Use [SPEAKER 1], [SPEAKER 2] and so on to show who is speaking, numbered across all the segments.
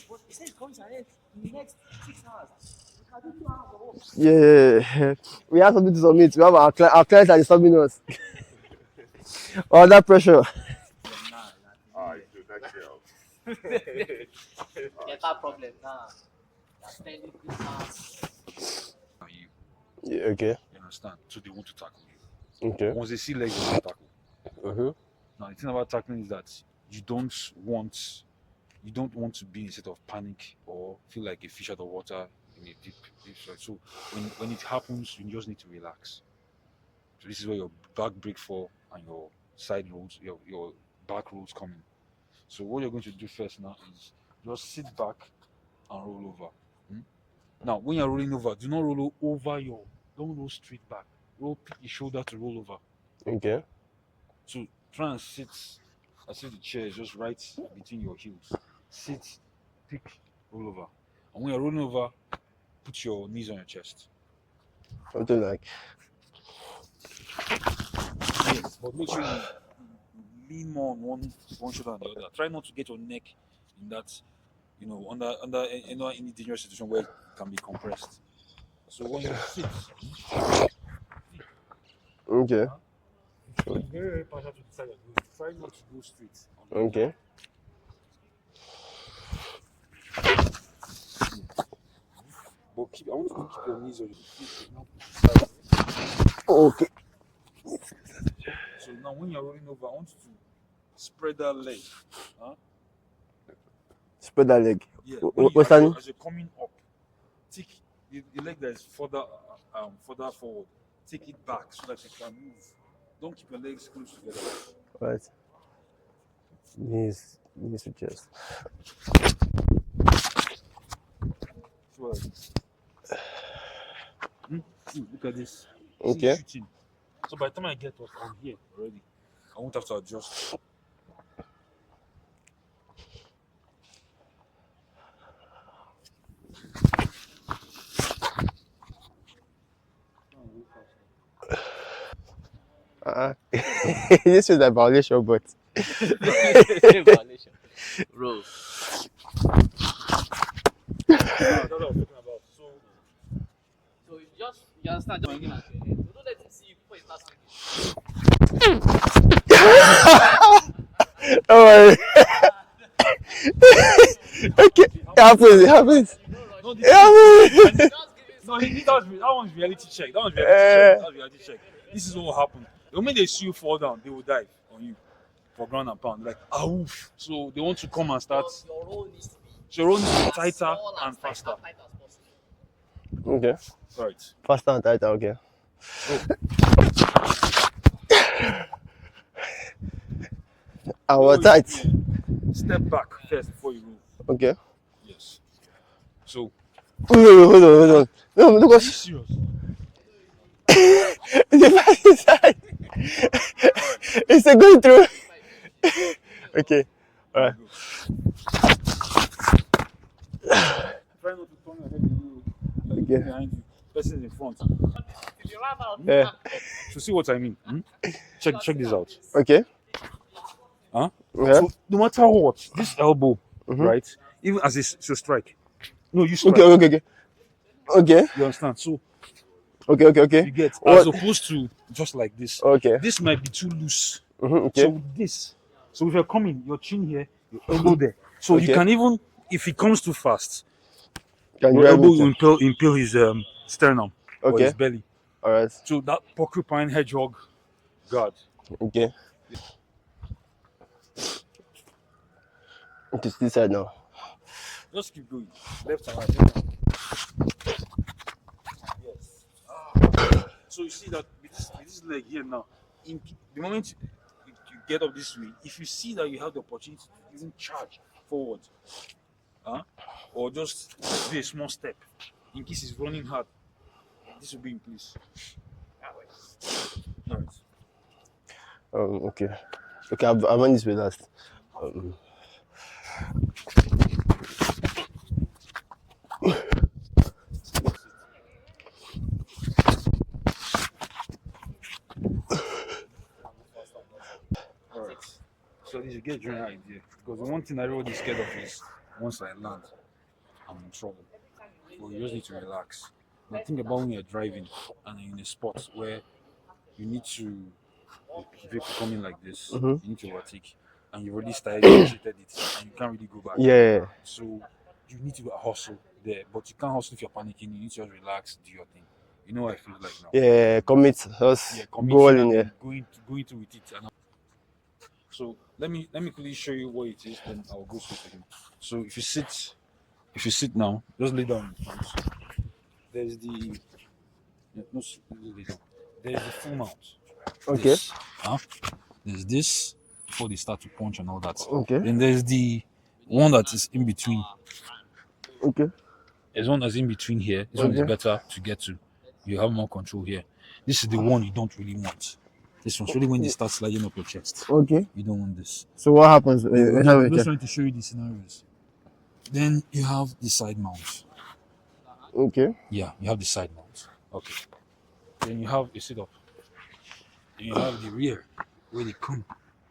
[SPEAKER 1] But he said he's coming to an end in the next 6 hours. We can do 2 hours of work.
[SPEAKER 2] Yeah. We have something to submit. We have our clients are disturbing us. Under pressure.
[SPEAKER 1] Get that problem now. You're spending 2 hours.
[SPEAKER 2] Yeah, okay.
[SPEAKER 3] You understand? So they want to tackle you.
[SPEAKER 2] Okay.
[SPEAKER 3] Once they see legs, they want to tackle.
[SPEAKER 2] Mm-hmm.
[SPEAKER 3] Now the thing about tackling is that you don't want to be in a state of panic or feel like a fish out of water in a deep soil. So when it happens, you just need to relax. So this is where your back break fall and your side rolls, your back rolls come in. So what you're going to do first now is just sit back and roll over. Now when you're rolling over, do not roll over don't roll straight back. Pick the shoulder to roll over.
[SPEAKER 2] Okay.
[SPEAKER 3] So try and sit as if the chair is just right between your heels. Sit, pick, roll over. And when you're rolling over, put your knees on your chest.
[SPEAKER 2] Something like.
[SPEAKER 3] Yes, but make sure you lean more on one shoulder than the other. Try not to get your neck in that, under any dangerous situation where it can be compressed. So when you sit,
[SPEAKER 2] Okay.
[SPEAKER 3] be very, very partial to the side of you. Try not to go straight.
[SPEAKER 2] Okay.
[SPEAKER 3] But I want you to keep your knees on your feet.
[SPEAKER 2] Okay.
[SPEAKER 3] So now when you're rolling over, I want you to spread that leg.
[SPEAKER 2] Spread that leg.
[SPEAKER 3] Yeah. As you're coming up, take the leg that is further forward. Take it back so that you can move. Don't keep your legs close together.
[SPEAKER 2] Right. Knees to chest.
[SPEAKER 3] So look at this.
[SPEAKER 2] Okay.
[SPEAKER 3] Shooting. So by the time I get up, I'm here already. I won't have to adjust.
[SPEAKER 2] This is a violation, but.
[SPEAKER 1] Violation. Bro.
[SPEAKER 3] That's what I was talking about.
[SPEAKER 1] So you understand, just looking at your head. So don't let him see you before you start singing.
[SPEAKER 2] Don't worry. Okay. It happens.
[SPEAKER 3] That one's reality check. That one's reality check. This is what happened. The moment they see you fall down, they will dive on you for ground and pound. Like, oof. So they want to come and start.
[SPEAKER 1] Your role needs to be
[SPEAKER 3] Tighter and faster.
[SPEAKER 2] Okay.
[SPEAKER 3] Right.
[SPEAKER 2] Faster and tighter, okay. Our tight.
[SPEAKER 3] Step back first before you roll.
[SPEAKER 2] Okay.
[SPEAKER 3] Yes. So.
[SPEAKER 2] Hold on. No, look
[SPEAKER 3] Are
[SPEAKER 2] at
[SPEAKER 3] you serious?
[SPEAKER 2] the inside. It's still going through. Okay. Alright.
[SPEAKER 3] Try not to turn your head
[SPEAKER 2] Okay.
[SPEAKER 3] behind you. Person in front.
[SPEAKER 2] Yeah.
[SPEAKER 3] So see what I mean. Check this out.
[SPEAKER 2] Okay.
[SPEAKER 3] Huh?
[SPEAKER 2] Yeah.
[SPEAKER 3] So no matter what, this elbow, right? Even as it's a strike. No, you strike.
[SPEAKER 2] Okay.
[SPEAKER 3] You understand? So
[SPEAKER 2] Okay.
[SPEAKER 3] you get as opposed to just like this.
[SPEAKER 2] Okay.
[SPEAKER 3] This might be too loose.
[SPEAKER 2] Okay.
[SPEAKER 3] So with this, so if you're coming, your chin here, your elbow there. So you
[SPEAKER 2] Okay.
[SPEAKER 3] can even, if he comes too fast,
[SPEAKER 2] Can
[SPEAKER 3] your elbow will impale his sternum or
[SPEAKER 2] Okay.
[SPEAKER 3] his belly.
[SPEAKER 2] Alright.
[SPEAKER 3] So that porcupine hedgehog guard.
[SPEAKER 2] Okay. Okay, this side now.
[SPEAKER 3] Just keep going. Left and right. Yes. So you see that with this leg here now, in the moment you get up this way, if you see that you have the opportunity to even charge forward, or just do a small step, in case he's running hard, this will be in place. All right.
[SPEAKER 2] Okay. Okay, I've run this way last.
[SPEAKER 3] Alright. So this you get a general idea. Because the one thing everybody's scared of is once I land, I'm in trouble. But you just need to relax. Now think about when you're driving and you're in a spot where you need to the vehicle coming like this, you need to overtake, and you already started initiated it, and you can't really go back.
[SPEAKER 2] Yeah.
[SPEAKER 3] So you need to hustle there, but you can't hustle if you're panicking. You need to just relax, do your thing. You know what I feel like now.
[SPEAKER 2] Yeah, commit. Just
[SPEAKER 3] Commit
[SPEAKER 2] go all
[SPEAKER 3] and
[SPEAKER 2] in
[SPEAKER 3] then
[SPEAKER 2] here.
[SPEAKER 3] going through with it. So let me quickly show you what it is, then I'll go straight to him. So if you sit now, just lay down in front. There's the lay down. There's the full mount.
[SPEAKER 2] Okay.
[SPEAKER 3] This, there's this before they start to punch and all that.
[SPEAKER 2] Okay.
[SPEAKER 3] Then there's the one that is in between.
[SPEAKER 2] Okay.
[SPEAKER 3] There's one that's in between here. This one is better to get to. You have more control here. This is the one you don't really want. This one's really when they start sliding up your chest.
[SPEAKER 2] Okay.
[SPEAKER 3] You don't want this.
[SPEAKER 2] So what happens?
[SPEAKER 3] I'm just trying to show you the scenarios. Then you have the side mount.
[SPEAKER 2] Okay.
[SPEAKER 3] Yeah, you have the side mount. Okay. Then you have a sit up. Then you have the rear, where they come.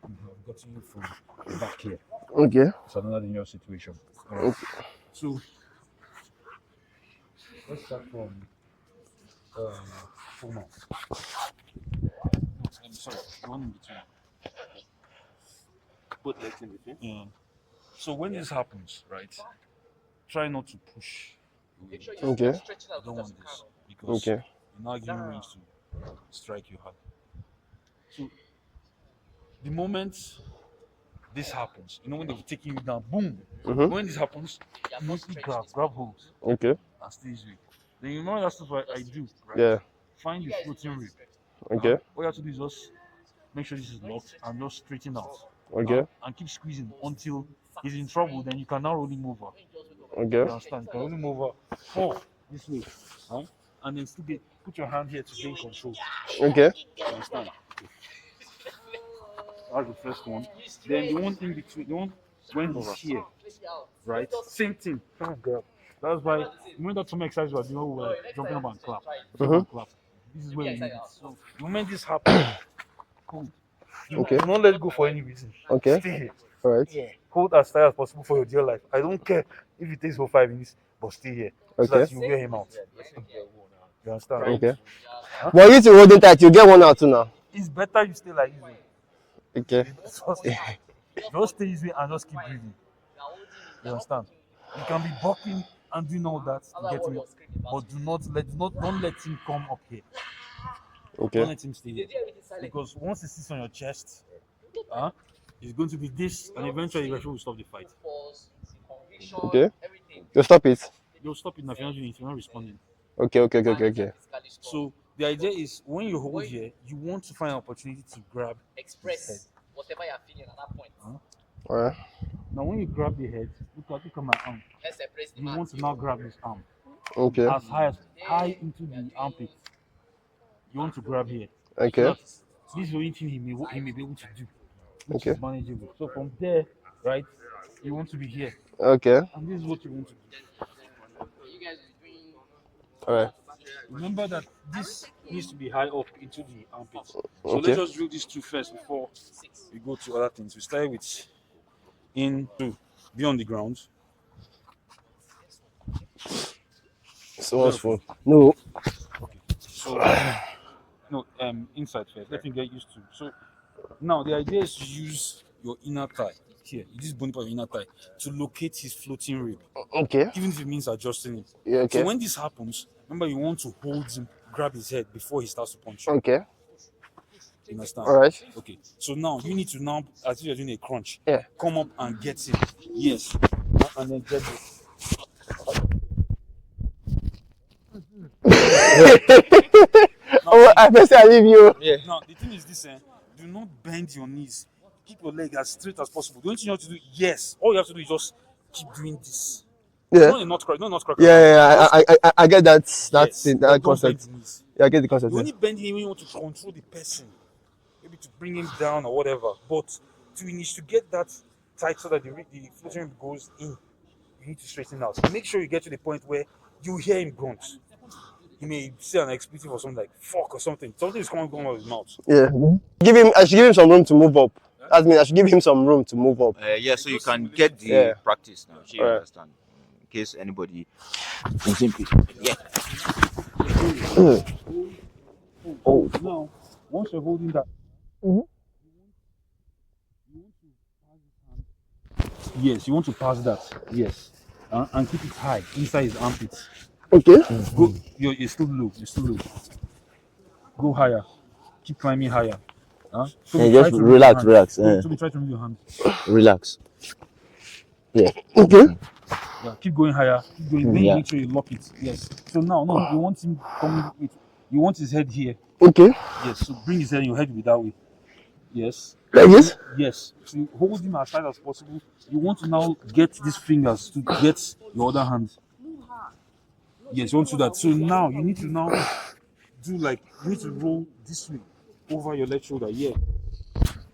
[SPEAKER 3] You have gotten you from the back here.
[SPEAKER 2] Okay.
[SPEAKER 3] It's another dangerous situation. All right.
[SPEAKER 2] Okay.
[SPEAKER 3] So let's start from full mount. I'm sorry, one in between.
[SPEAKER 4] Both legs in between.
[SPEAKER 3] Yeah. So when this happens, right, try not to push.
[SPEAKER 2] Okay.
[SPEAKER 3] I don't want this because
[SPEAKER 2] Okay.
[SPEAKER 3] you're not giving range to strike you hard. So the moment this happens, you know when they're taking you down, boom. When this happens, you mostly grab hold
[SPEAKER 2] Okay.
[SPEAKER 3] and stay this way. Then you know that's what I do, right?
[SPEAKER 2] Yeah.
[SPEAKER 3] Find the floating rib.
[SPEAKER 2] Okay.
[SPEAKER 3] All you have to do is just make sure this is locked and just straighten out.
[SPEAKER 2] Okay.
[SPEAKER 3] And keep squeezing until he's in trouble. Then you can now roll him over.
[SPEAKER 2] Okay.
[SPEAKER 3] You understand? You can roll him over. Fall this way. And then still put your hand here to gain control.
[SPEAKER 2] Okay.
[SPEAKER 3] You understand? That's the first one. Then the one in between, the one when he's here, right? Same thing. Try and grab. That's why when that some exercise was, we were jumping up and clap. Jump and clap. This is where we need it. So the moment this happens, hold.
[SPEAKER 2] Okay.
[SPEAKER 3] Do not let go for any reason.
[SPEAKER 2] Okay.
[SPEAKER 3] Stay here.
[SPEAKER 2] All right.
[SPEAKER 3] Hold as tight as possible for your dear life. I don't care if it takes for 5 minutes, but stay here. So
[SPEAKER 2] Okay.
[SPEAKER 3] that you wear him out. You understand?
[SPEAKER 2] Okay. But you to hold it tight, you get one or two now.
[SPEAKER 3] It's better you stay like this.
[SPEAKER 2] Okay.
[SPEAKER 3] Just stay this way and just keep breathing. You understand? You can be bucking and doing all that to get him, but don't let him come up here. Don't
[SPEAKER 2] Okay.
[SPEAKER 3] let him stay here. Because once he sits on your chest, it's going to be this, and eventually the will stop the fight.
[SPEAKER 2] Okay. You stop it.
[SPEAKER 3] You'll stop it now if you're not doing it, if you're not responding.
[SPEAKER 2] Okay. Okay. Okay. Okay. Okay.
[SPEAKER 3] So the idea is when you hold here, you want to find an opportunity to grab his head.
[SPEAKER 1] Whatever you're feeling at that point.
[SPEAKER 2] All right.
[SPEAKER 3] Now when you grab the head, look at my arm.
[SPEAKER 1] Let's separate the
[SPEAKER 3] You
[SPEAKER 1] man.
[SPEAKER 3] want to now grab his arm
[SPEAKER 2] Okay.
[SPEAKER 3] as high into the armpit. You want to grab here.
[SPEAKER 2] Okay.
[SPEAKER 3] So this is the only thing he may be able to do, which
[SPEAKER 2] Okay.
[SPEAKER 3] is manageable. So from there, right, you want to be here,
[SPEAKER 2] Okay.
[SPEAKER 3] and this is what you want to do.
[SPEAKER 1] You guys are doing.
[SPEAKER 2] All right.
[SPEAKER 3] Remember that this needs to be high up into the armpit. So
[SPEAKER 2] Okay.
[SPEAKER 3] let's just drill these two first before we go to other things. We start with in to be on the ground.
[SPEAKER 2] So what's for? No.
[SPEAKER 3] Okay. So no, inside first. Let him get used to. So now the idea is to use your inner thigh here, this bony part of your inner thigh, to locate his floating rib,
[SPEAKER 2] Okay.
[SPEAKER 3] even if it means adjusting it.
[SPEAKER 2] Yeah. Okay.
[SPEAKER 3] So when this happens, remember you want to hold him, grab his head before he starts to punch you.
[SPEAKER 2] Okay.
[SPEAKER 3] You understand?
[SPEAKER 2] All right.
[SPEAKER 3] Okay. So now you need to now, as if you're doing a crunch,
[SPEAKER 2] Yeah.
[SPEAKER 3] come up and get him. Yes. And then get it.
[SPEAKER 2] Oh, I first I leave you.
[SPEAKER 3] Yeah. Now the thing is this: do not bend your knees. Keep your leg as straight as possible. The only thing you have to do, yes, all you have to do is just keep doing this.
[SPEAKER 2] Yeah.
[SPEAKER 3] Not a nutcracker, not nutcracker.
[SPEAKER 2] Yeah. I get that. That's
[SPEAKER 3] Yes,
[SPEAKER 2] it.
[SPEAKER 3] but
[SPEAKER 2] That
[SPEAKER 3] don't
[SPEAKER 2] concept.
[SPEAKER 3] bend the knees.
[SPEAKER 2] Yeah, I get the concept.
[SPEAKER 3] You
[SPEAKER 2] Yeah.
[SPEAKER 3] only bend him when you want to control the person, maybe to bring him down or whatever. But to get that tight so that the floating goes in, you need to straighten out. Make sure you get to the point where you hear him grunt. He may say an expletive or something like "fuck" or something. Something is coming out of his mouth.
[SPEAKER 2] Yeah. I should give him some room to move up. As mean, I should give him some room to move up.
[SPEAKER 4] Yeah, so you can get the
[SPEAKER 2] Yeah.
[SPEAKER 4] practice now. So you
[SPEAKER 2] Alright.
[SPEAKER 4] understand. In case anybody is simply. Yeah.
[SPEAKER 3] Oh, now, once you're holding that,
[SPEAKER 2] Mhm.
[SPEAKER 3] yes, you want to pass that. Yes. And keep it high inside his armpits.
[SPEAKER 2] Okay.
[SPEAKER 3] Go. You're still low. You're still low. Go higher. Keep climbing higher. Huh? So
[SPEAKER 4] And
[SPEAKER 3] try
[SPEAKER 4] just
[SPEAKER 3] to remove your
[SPEAKER 4] relax,
[SPEAKER 3] hand.
[SPEAKER 4] relax.
[SPEAKER 3] So try to remove your hand.
[SPEAKER 4] Relax.
[SPEAKER 2] Okay.
[SPEAKER 3] Yeah, keep going higher. Keep going. Then
[SPEAKER 4] Yeah.
[SPEAKER 3] make sure you lock it. Yes. So now, no, you want him coming with. You want his head here.
[SPEAKER 2] Okay.
[SPEAKER 3] Yes. So bring his head and your head will be that way. Yes.
[SPEAKER 2] Like this.
[SPEAKER 3] Yes. So you hold him as tight as possible. You want to now get these fingers to get your other hand. Yes, you want to do that. So now you need to now do like you need to roll this way over your left shoulder. Yeah.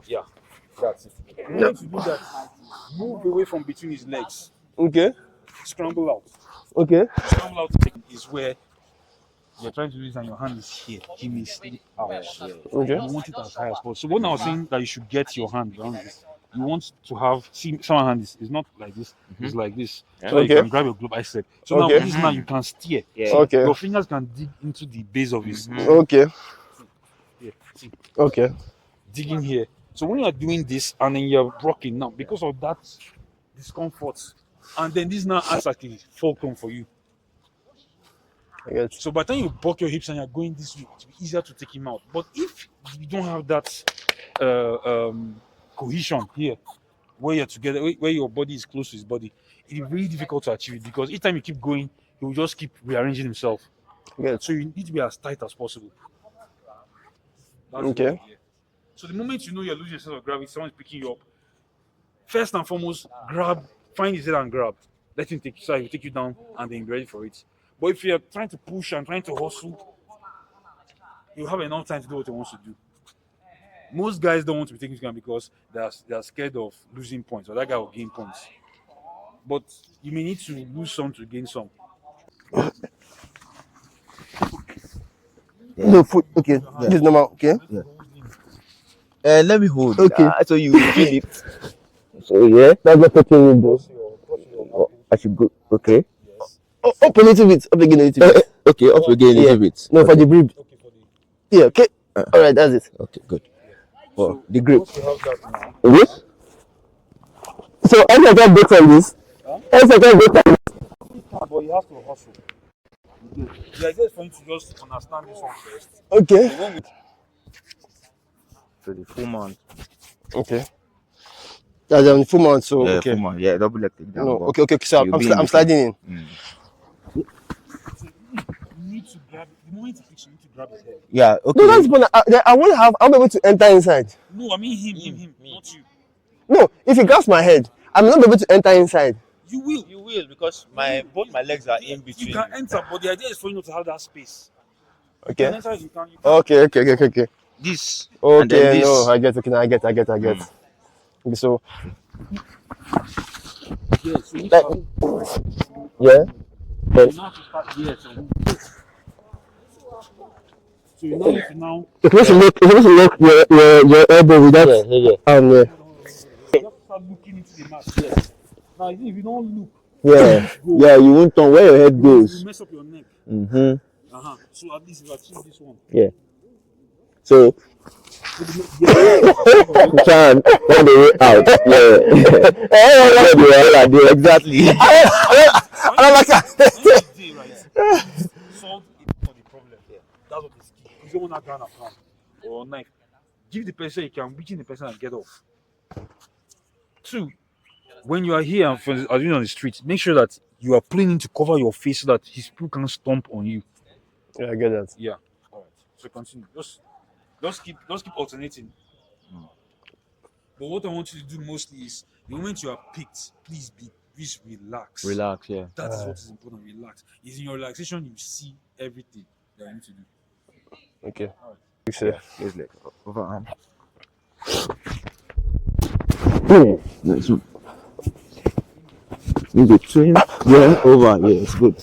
[SPEAKER 3] Yeah. That's it. You need to do that. Move away from between his legs.
[SPEAKER 2] Okay.
[SPEAKER 3] Scramble out.
[SPEAKER 2] Okay.
[SPEAKER 3] Scramble out is where you're trying to do this and your hand is here. He may slip out.
[SPEAKER 2] Okay.
[SPEAKER 3] You want it as high as possible. So when I was saying that you should get your hand around this, you want to have someone hand is not like this, it's like this. So that you
[SPEAKER 2] Okay.
[SPEAKER 3] can grab your glove bicep. So now
[SPEAKER 2] Okay.
[SPEAKER 3] with this now you can steer.
[SPEAKER 4] Yeah.
[SPEAKER 2] Okay.
[SPEAKER 3] Your fingers can dig into the base of his
[SPEAKER 2] Okay.
[SPEAKER 3] here. See,
[SPEAKER 2] Okay.
[SPEAKER 3] digging here. So when you're doing this and then you're rocking now, because of that discomfort, and then this now acts like a fulcrum for you.
[SPEAKER 2] I get.
[SPEAKER 3] So by the time you buck your hips and you're going this way, it will be easier to take him out. But if you don't have that cohesion here, where you're together, where your body is close to his body, it's really difficult to achieve it because each time you keep going, he will just keep rearranging himself.
[SPEAKER 2] Get.
[SPEAKER 3] So you need to be as tight as possible. That's
[SPEAKER 2] Okay.
[SPEAKER 3] the idea. So the moment you know you're losing your sense of gravity, someone's picking you up. First and foremost, find his head and grab. Let him take you down, and then be ready for it. But if you're trying to push and trying to hustle, you'll have enough time to do what he wants to do. Most guys don't want to be taken down because they're scared of losing points, or that guy will gain points. But you may need to lose some to gain some.
[SPEAKER 2] No foot. Okay. This is normal. Okay.
[SPEAKER 4] Let me hold.
[SPEAKER 2] Okay.
[SPEAKER 4] So you feel it.
[SPEAKER 2] So yeah, that's not touching windows.
[SPEAKER 4] I should go. Okay.
[SPEAKER 2] Oh, up a little bit. Up again a little bit.
[SPEAKER 4] Okay. Up again a
[SPEAKER 2] Yeah.
[SPEAKER 4] little bit.
[SPEAKER 2] No, for the breed.
[SPEAKER 3] Okay, for the
[SPEAKER 2] Yeah. Okay. All right. That's it.
[SPEAKER 4] Okay. Good. For the grip.
[SPEAKER 3] once you have that now,
[SPEAKER 2] Yes. So I can break from this. I can break from this.
[SPEAKER 3] but you have to hustle. The idea is for you to just understand this one first.
[SPEAKER 2] Okay.
[SPEAKER 3] The one with
[SPEAKER 4] So the full mount.
[SPEAKER 2] Okay. That's full mount. So
[SPEAKER 4] Yeah,
[SPEAKER 2] okay.
[SPEAKER 4] full mount. Yeah, double leg take down.
[SPEAKER 2] No.
[SPEAKER 4] but
[SPEAKER 2] Okay. Okay. So
[SPEAKER 4] you'll be in
[SPEAKER 2] I'm
[SPEAKER 4] between.
[SPEAKER 2] sliding in.
[SPEAKER 3] you need to grab the moment he picks you need to grab his head.
[SPEAKER 4] Yeah. Okay.
[SPEAKER 2] No, that's fun. I want to have. I'm able to enter inside.
[SPEAKER 3] No, I mean him, not you.
[SPEAKER 2] No, if he grabs my head, I'm not able to enter inside.
[SPEAKER 3] You will.
[SPEAKER 4] You will because both my legs are in between.
[SPEAKER 3] You can enter, but the idea is for you not to have that space. You
[SPEAKER 2] Okay.
[SPEAKER 3] can enter, you can.
[SPEAKER 2] Okay. Okay.
[SPEAKER 4] This. And then
[SPEAKER 2] Okay.
[SPEAKER 4] this.
[SPEAKER 2] No, I get. Okay. I get. Okay. So
[SPEAKER 3] Yeah, so you
[SPEAKER 2] like, yeah.
[SPEAKER 3] now have to start here. So you now need to now.
[SPEAKER 2] You're supposed to look your elbow with that.
[SPEAKER 4] Yeah.
[SPEAKER 3] You have to start looking into the mat. Yes. Now, if you don't look,
[SPEAKER 4] Yeah. Yeah. You won't turn where your head
[SPEAKER 3] you
[SPEAKER 4] goes.
[SPEAKER 3] mess up your neck. So at least you achieve this one.
[SPEAKER 4] Yeah. So. Try and find a way out. Yeah. Exactly.
[SPEAKER 2] I don't like that.
[SPEAKER 3] Day, right? Solve it for the problem. Yeah. That's what is key. You don't want to gun a plan or knife. Give the person you can weaken the person and get off. 2, when you are here and are doing on the street, make sure that you are pulling in to cover your face so that his people can't stomp on you.
[SPEAKER 2] Yeah, I get that.
[SPEAKER 3] Yeah. All right. So continue. Just keep alternating. But what I want you to do mostly is the moment you are picked, please relax.
[SPEAKER 4] Relax. Yeah.
[SPEAKER 3] That is what is important. Relax. It's in your relaxation you see everything that you need to do.
[SPEAKER 2] Okay.
[SPEAKER 4] Yes, like overarm. Nice one. In between. Yeah. Over. Yeah. It's good.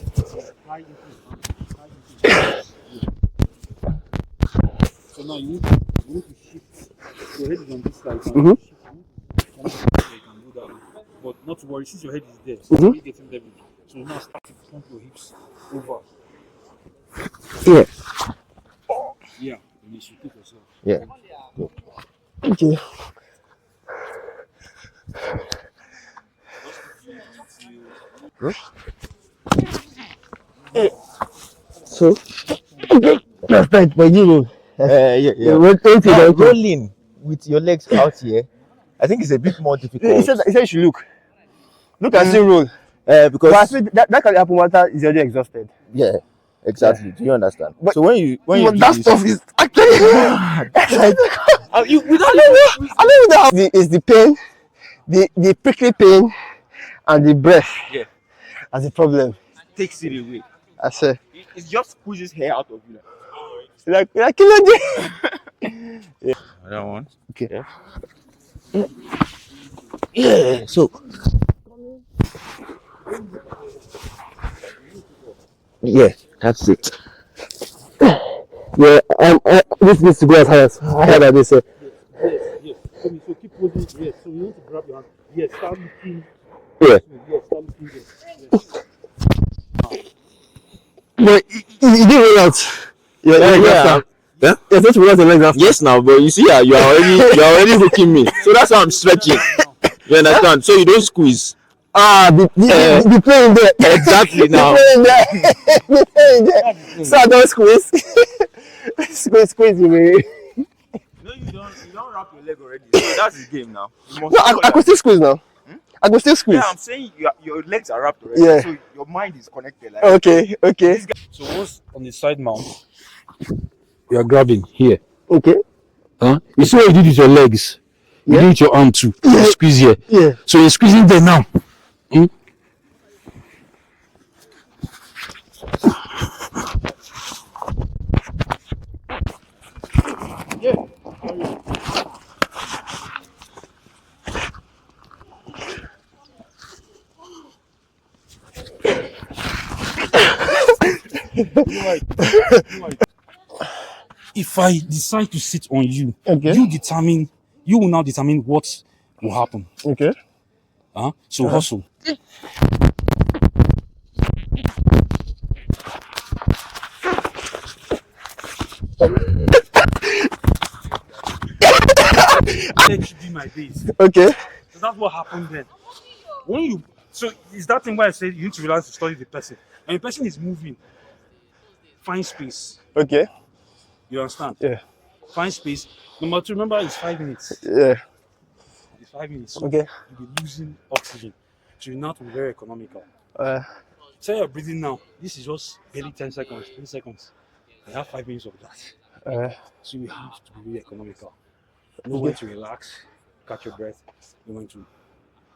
[SPEAKER 3] So now you need to shift. Your head is on this side. Now you shift worry, since your head is there, so you're getting level. So now start to pump your hips over.
[SPEAKER 2] Yeah.
[SPEAKER 3] Yeah, and you should keep yourself.
[SPEAKER 4] Yeah.
[SPEAKER 2] Okay. So, that's right for you.
[SPEAKER 4] Yeah. Rolling with your legs out here, I think it's a bit more difficult.
[SPEAKER 2] He said you should look. Look and see roll.
[SPEAKER 4] Because
[SPEAKER 2] But I feel that can happen when is already exhausted.
[SPEAKER 4] yeah, exactly. Do you understand?
[SPEAKER 2] But-
[SPEAKER 4] So when you do
[SPEAKER 2] that
[SPEAKER 4] this,
[SPEAKER 2] stuff is actually. I don't know how it's the pain, the prickly pain, and the breath.
[SPEAKER 4] Yeah.
[SPEAKER 2] As a problem.
[SPEAKER 4] takes it away.
[SPEAKER 2] I say.
[SPEAKER 4] It just squeezes hair out of you.
[SPEAKER 2] Like killing it.
[SPEAKER 4] Another one.
[SPEAKER 2] Okay.
[SPEAKER 4] Yeah. So. Yeah, that's it.
[SPEAKER 2] Yeah, this needs to go as higher than this.
[SPEAKER 3] Yes. So keep holding. Yes. So you want to grab your hand. Yes. Start looking.
[SPEAKER 2] Yeah.
[SPEAKER 3] Yes. Start looking. Yes.
[SPEAKER 2] But you did roll out. Yeah. You're supposed to roll out the legs after.
[SPEAKER 4] Yes, now, but you see, you're already hooking me. So that's how I'm stretching. You understand? So you don't squeeze.
[SPEAKER 2] The plane there.
[SPEAKER 4] Exactly now.
[SPEAKER 2] The plane there. So I don't squeeze. squeeze you, man.
[SPEAKER 4] No, you don't wrap your leg already. So that's the game now.
[SPEAKER 2] No, I could still squeeze now. I could still squeeze.
[SPEAKER 4] Yeah, I'm saying your legs are wrapped already.
[SPEAKER 2] Yeah.
[SPEAKER 4] So your mind is connected. Like
[SPEAKER 2] Okay.
[SPEAKER 3] So once on the side mount, you are grabbing here.
[SPEAKER 2] Okay.
[SPEAKER 3] You see what you did with your legs. You
[SPEAKER 2] Yeah.
[SPEAKER 3] do it with your arm too. You squeeze here.
[SPEAKER 2] Yeah.
[SPEAKER 3] So you're squeezing there now. If I decide to sit on you,
[SPEAKER 2] Okay.
[SPEAKER 3] you will now determine what will happen.
[SPEAKER 2] Okay.
[SPEAKER 3] So hustle. Let you be my base.
[SPEAKER 2] Okay.
[SPEAKER 3] So that's what happened then. So is that thing why I said you need to realize to study the person. And the person is moving. Find space.
[SPEAKER 2] Okay.
[SPEAKER 3] You understand?
[SPEAKER 2] Yeah.
[SPEAKER 3] Find space. Number two, remember it's 5 minutes.
[SPEAKER 2] Yeah.
[SPEAKER 3] It's 5 minutes. So
[SPEAKER 2] Okay.
[SPEAKER 3] you'll be losing oxygen. So you have to be very economical.
[SPEAKER 2] So
[SPEAKER 3] you're breathing now. This is just barely 10 seconds, 10 seconds. I have 5 minutes of that. So you have to be really economical. Know when to relax, catch your breath, know when to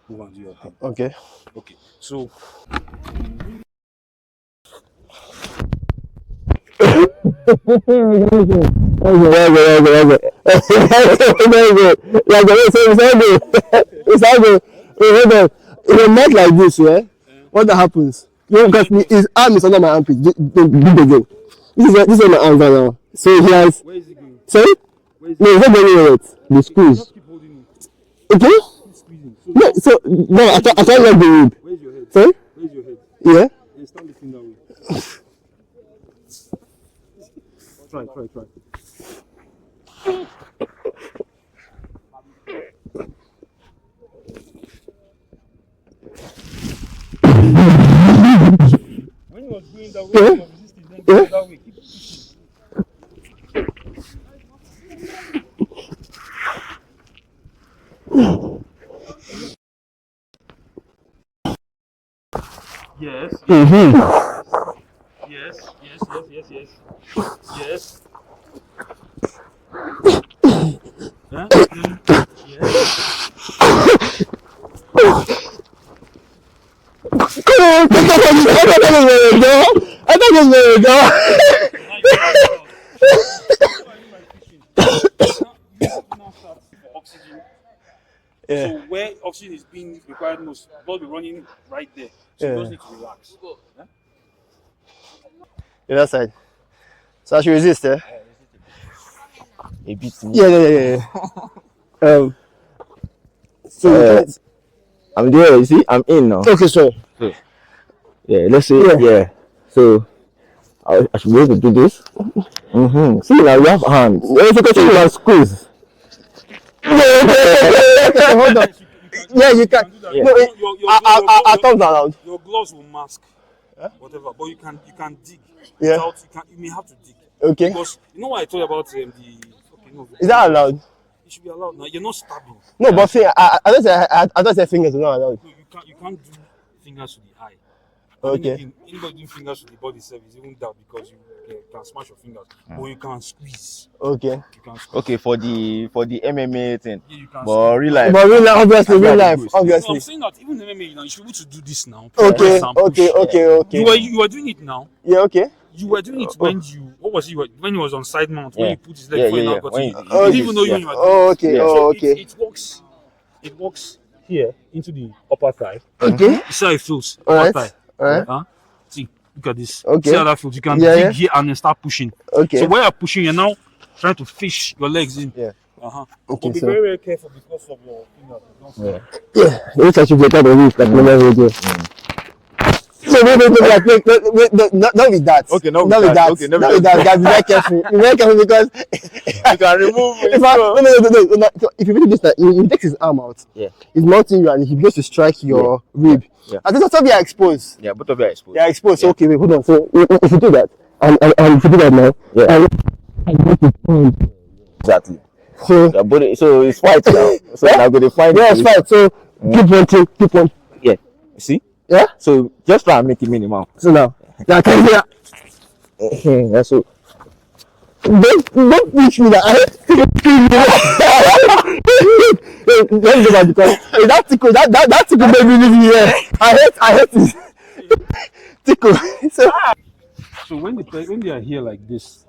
[SPEAKER 3] move and do your thing.
[SPEAKER 2] Okay.
[SPEAKER 3] Okay. So
[SPEAKER 2] If a neck like this, yeah, what that happens? Because his arm is under my armpit. This is my arm right now. So he has.
[SPEAKER 3] where is it going?
[SPEAKER 2] Sorry? No, it's not going anywhere. The squeeze.
[SPEAKER 3] Just keep holding it.
[SPEAKER 2] Okay?
[SPEAKER 3] Keep squeezing. So
[SPEAKER 2] No, I can't let the rib.
[SPEAKER 3] where's your head?
[SPEAKER 2] Sorry?
[SPEAKER 3] Where's your head?
[SPEAKER 2] Yeah?
[SPEAKER 3] Yeah, start lifting that way. Try. When you was going that way, you was resisting, then go that way. Keep pushing. Yes. Yes. Huh? Yes.
[SPEAKER 2] I thought it was going to go. Yeah.
[SPEAKER 3] So where oxygen is being required most, blood will be running right there. So you just need to relax.
[SPEAKER 2] The other side. So I should resist, eh?
[SPEAKER 4] a bit.
[SPEAKER 2] Yeah. So
[SPEAKER 4] I'm there. You see, I'm in now.
[SPEAKER 2] Okay, so
[SPEAKER 4] Yeah, let's see.
[SPEAKER 2] Yeah.
[SPEAKER 4] Yeah. So I should be able to do this. See, now you have hands. If you continue to squeeze.
[SPEAKER 2] okay, hold on. Yeah, you can.
[SPEAKER 4] Yeah.
[SPEAKER 2] No, our thumbs are around.
[SPEAKER 3] Your gloves will mask whatever, but you can dig.
[SPEAKER 2] Yeah.
[SPEAKER 3] You may have to dig.
[SPEAKER 2] Okay.
[SPEAKER 3] Because you know what I told you about the okay, no,
[SPEAKER 2] Is that allowed?
[SPEAKER 3] it should be allowed now. You're not stabbing.
[SPEAKER 2] No, but see, I don't say fingers are not allowed.
[SPEAKER 3] No, you can't do fingers to the eye.
[SPEAKER 2] Okay.
[SPEAKER 3] Anybody doing fingers to the body service even that because you can smash your fingers, but you can squeeze.
[SPEAKER 2] Okay.
[SPEAKER 3] You can squeeze.
[SPEAKER 4] Okay, for the MMA thing.
[SPEAKER 3] Yeah, you can
[SPEAKER 4] But real life.
[SPEAKER 2] But real life, obviously, real life,
[SPEAKER 3] No, I'm
[SPEAKER 2] obviously.
[SPEAKER 3] saying that even MMA, you should be able to do this now.
[SPEAKER 2] Okay,
[SPEAKER 3] Press and push.
[SPEAKER 2] okay.
[SPEAKER 3] You were doing it now.
[SPEAKER 2] Yeah, okay.
[SPEAKER 3] You were doing it when you what was it? When you was on side mount when
[SPEAKER 4] Yeah.
[SPEAKER 3] you put his leg before you
[SPEAKER 4] Yeah.
[SPEAKER 3] now got
[SPEAKER 4] When
[SPEAKER 3] to
[SPEAKER 4] you-
[SPEAKER 3] it.
[SPEAKER 2] Oh,
[SPEAKER 3] You didn't even know
[SPEAKER 4] yeah.
[SPEAKER 3] when you were doing
[SPEAKER 2] Oh,
[SPEAKER 3] it.
[SPEAKER 2] okay,
[SPEAKER 4] Yeah.
[SPEAKER 2] oh,
[SPEAKER 3] So
[SPEAKER 2] okay.
[SPEAKER 3] it walks here into the upper thigh.
[SPEAKER 2] Okay,
[SPEAKER 3] You see how it feels.
[SPEAKER 2] alright,
[SPEAKER 3] Upper thigh.
[SPEAKER 2] alright.
[SPEAKER 3] Huh? See, look at this.
[SPEAKER 2] Okay.
[SPEAKER 3] See how that feels. You can
[SPEAKER 2] Yeah,
[SPEAKER 3] dig
[SPEAKER 2] yeah.
[SPEAKER 3] here and then start pushing.
[SPEAKER 2] Okay.
[SPEAKER 3] So while you're pushing, you're now trying to fish your legs in.
[SPEAKER 2] Yeah.
[SPEAKER 3] Uh-huh.
[SPEAKER 2] Okay,
[SPEAKER 3] But be
[SPEAKER 2] so-
[SPEAKER 3] very, very careful because of your fingers.
[SPEAKER 4] Yeah.
[SPEAKER 2] Yeah, which I should get out of it, like normal video. So wait, not with that.
[SPEAKER 4] Okay, not with
[SPEAKER 2] not with
[SPEAKER 4] that.
[SPEAKER 2] that.
[SPEAKER 4] Okay,
[SPEAKER 2] not with that. Guys, be very careful. Be very careful because
[SPEAKER 4] You can remove it.
[SPEAKER 2] if I, no. So if you really this, he takes his arm out.
[SPEAKER 4] Yeah.
[SPEAKER 2] He's mounting you and he begins to strike your rib.
[SPEAKER 4] Yeah.
[SPEAKER 2] And this is something are exposed.
[SPEAKER 4] Yeah, both of you are exposed.
[SPEAKER 2] They are exposed. So
[SPEAKER 4] Yeah.
[SPEAKER 2] okay, wait, hold on. So if you do that, and if you do that now,
[SPEAKER 4] Yeah.
[SPEAKER 2] and
[SPEAKER 4] Exactly.
[SPEAKER 2] so
[SPEAKER 4] Yeah, but so it's fight now. So
[SPEAKER 2] Yeah.
[SPEAKER 4] now go to fight.
[SPEAKER 2] yeah, it's fine. So keep on.
[SPEAKER 4] Yeah. You see?
[SPEAKER 2] Yeah.
[SPEAKER 4] So just try and make it minimal.
[SPEAKER 2] So now, yeah, can you hear?
[SPEAKER 4] Yeah, so
[SPEAKER 2] Don't teach me that. Let's go back because that tickle made me leave here. I hate this tickle.
[SPEAKER 3] So when they are here like this,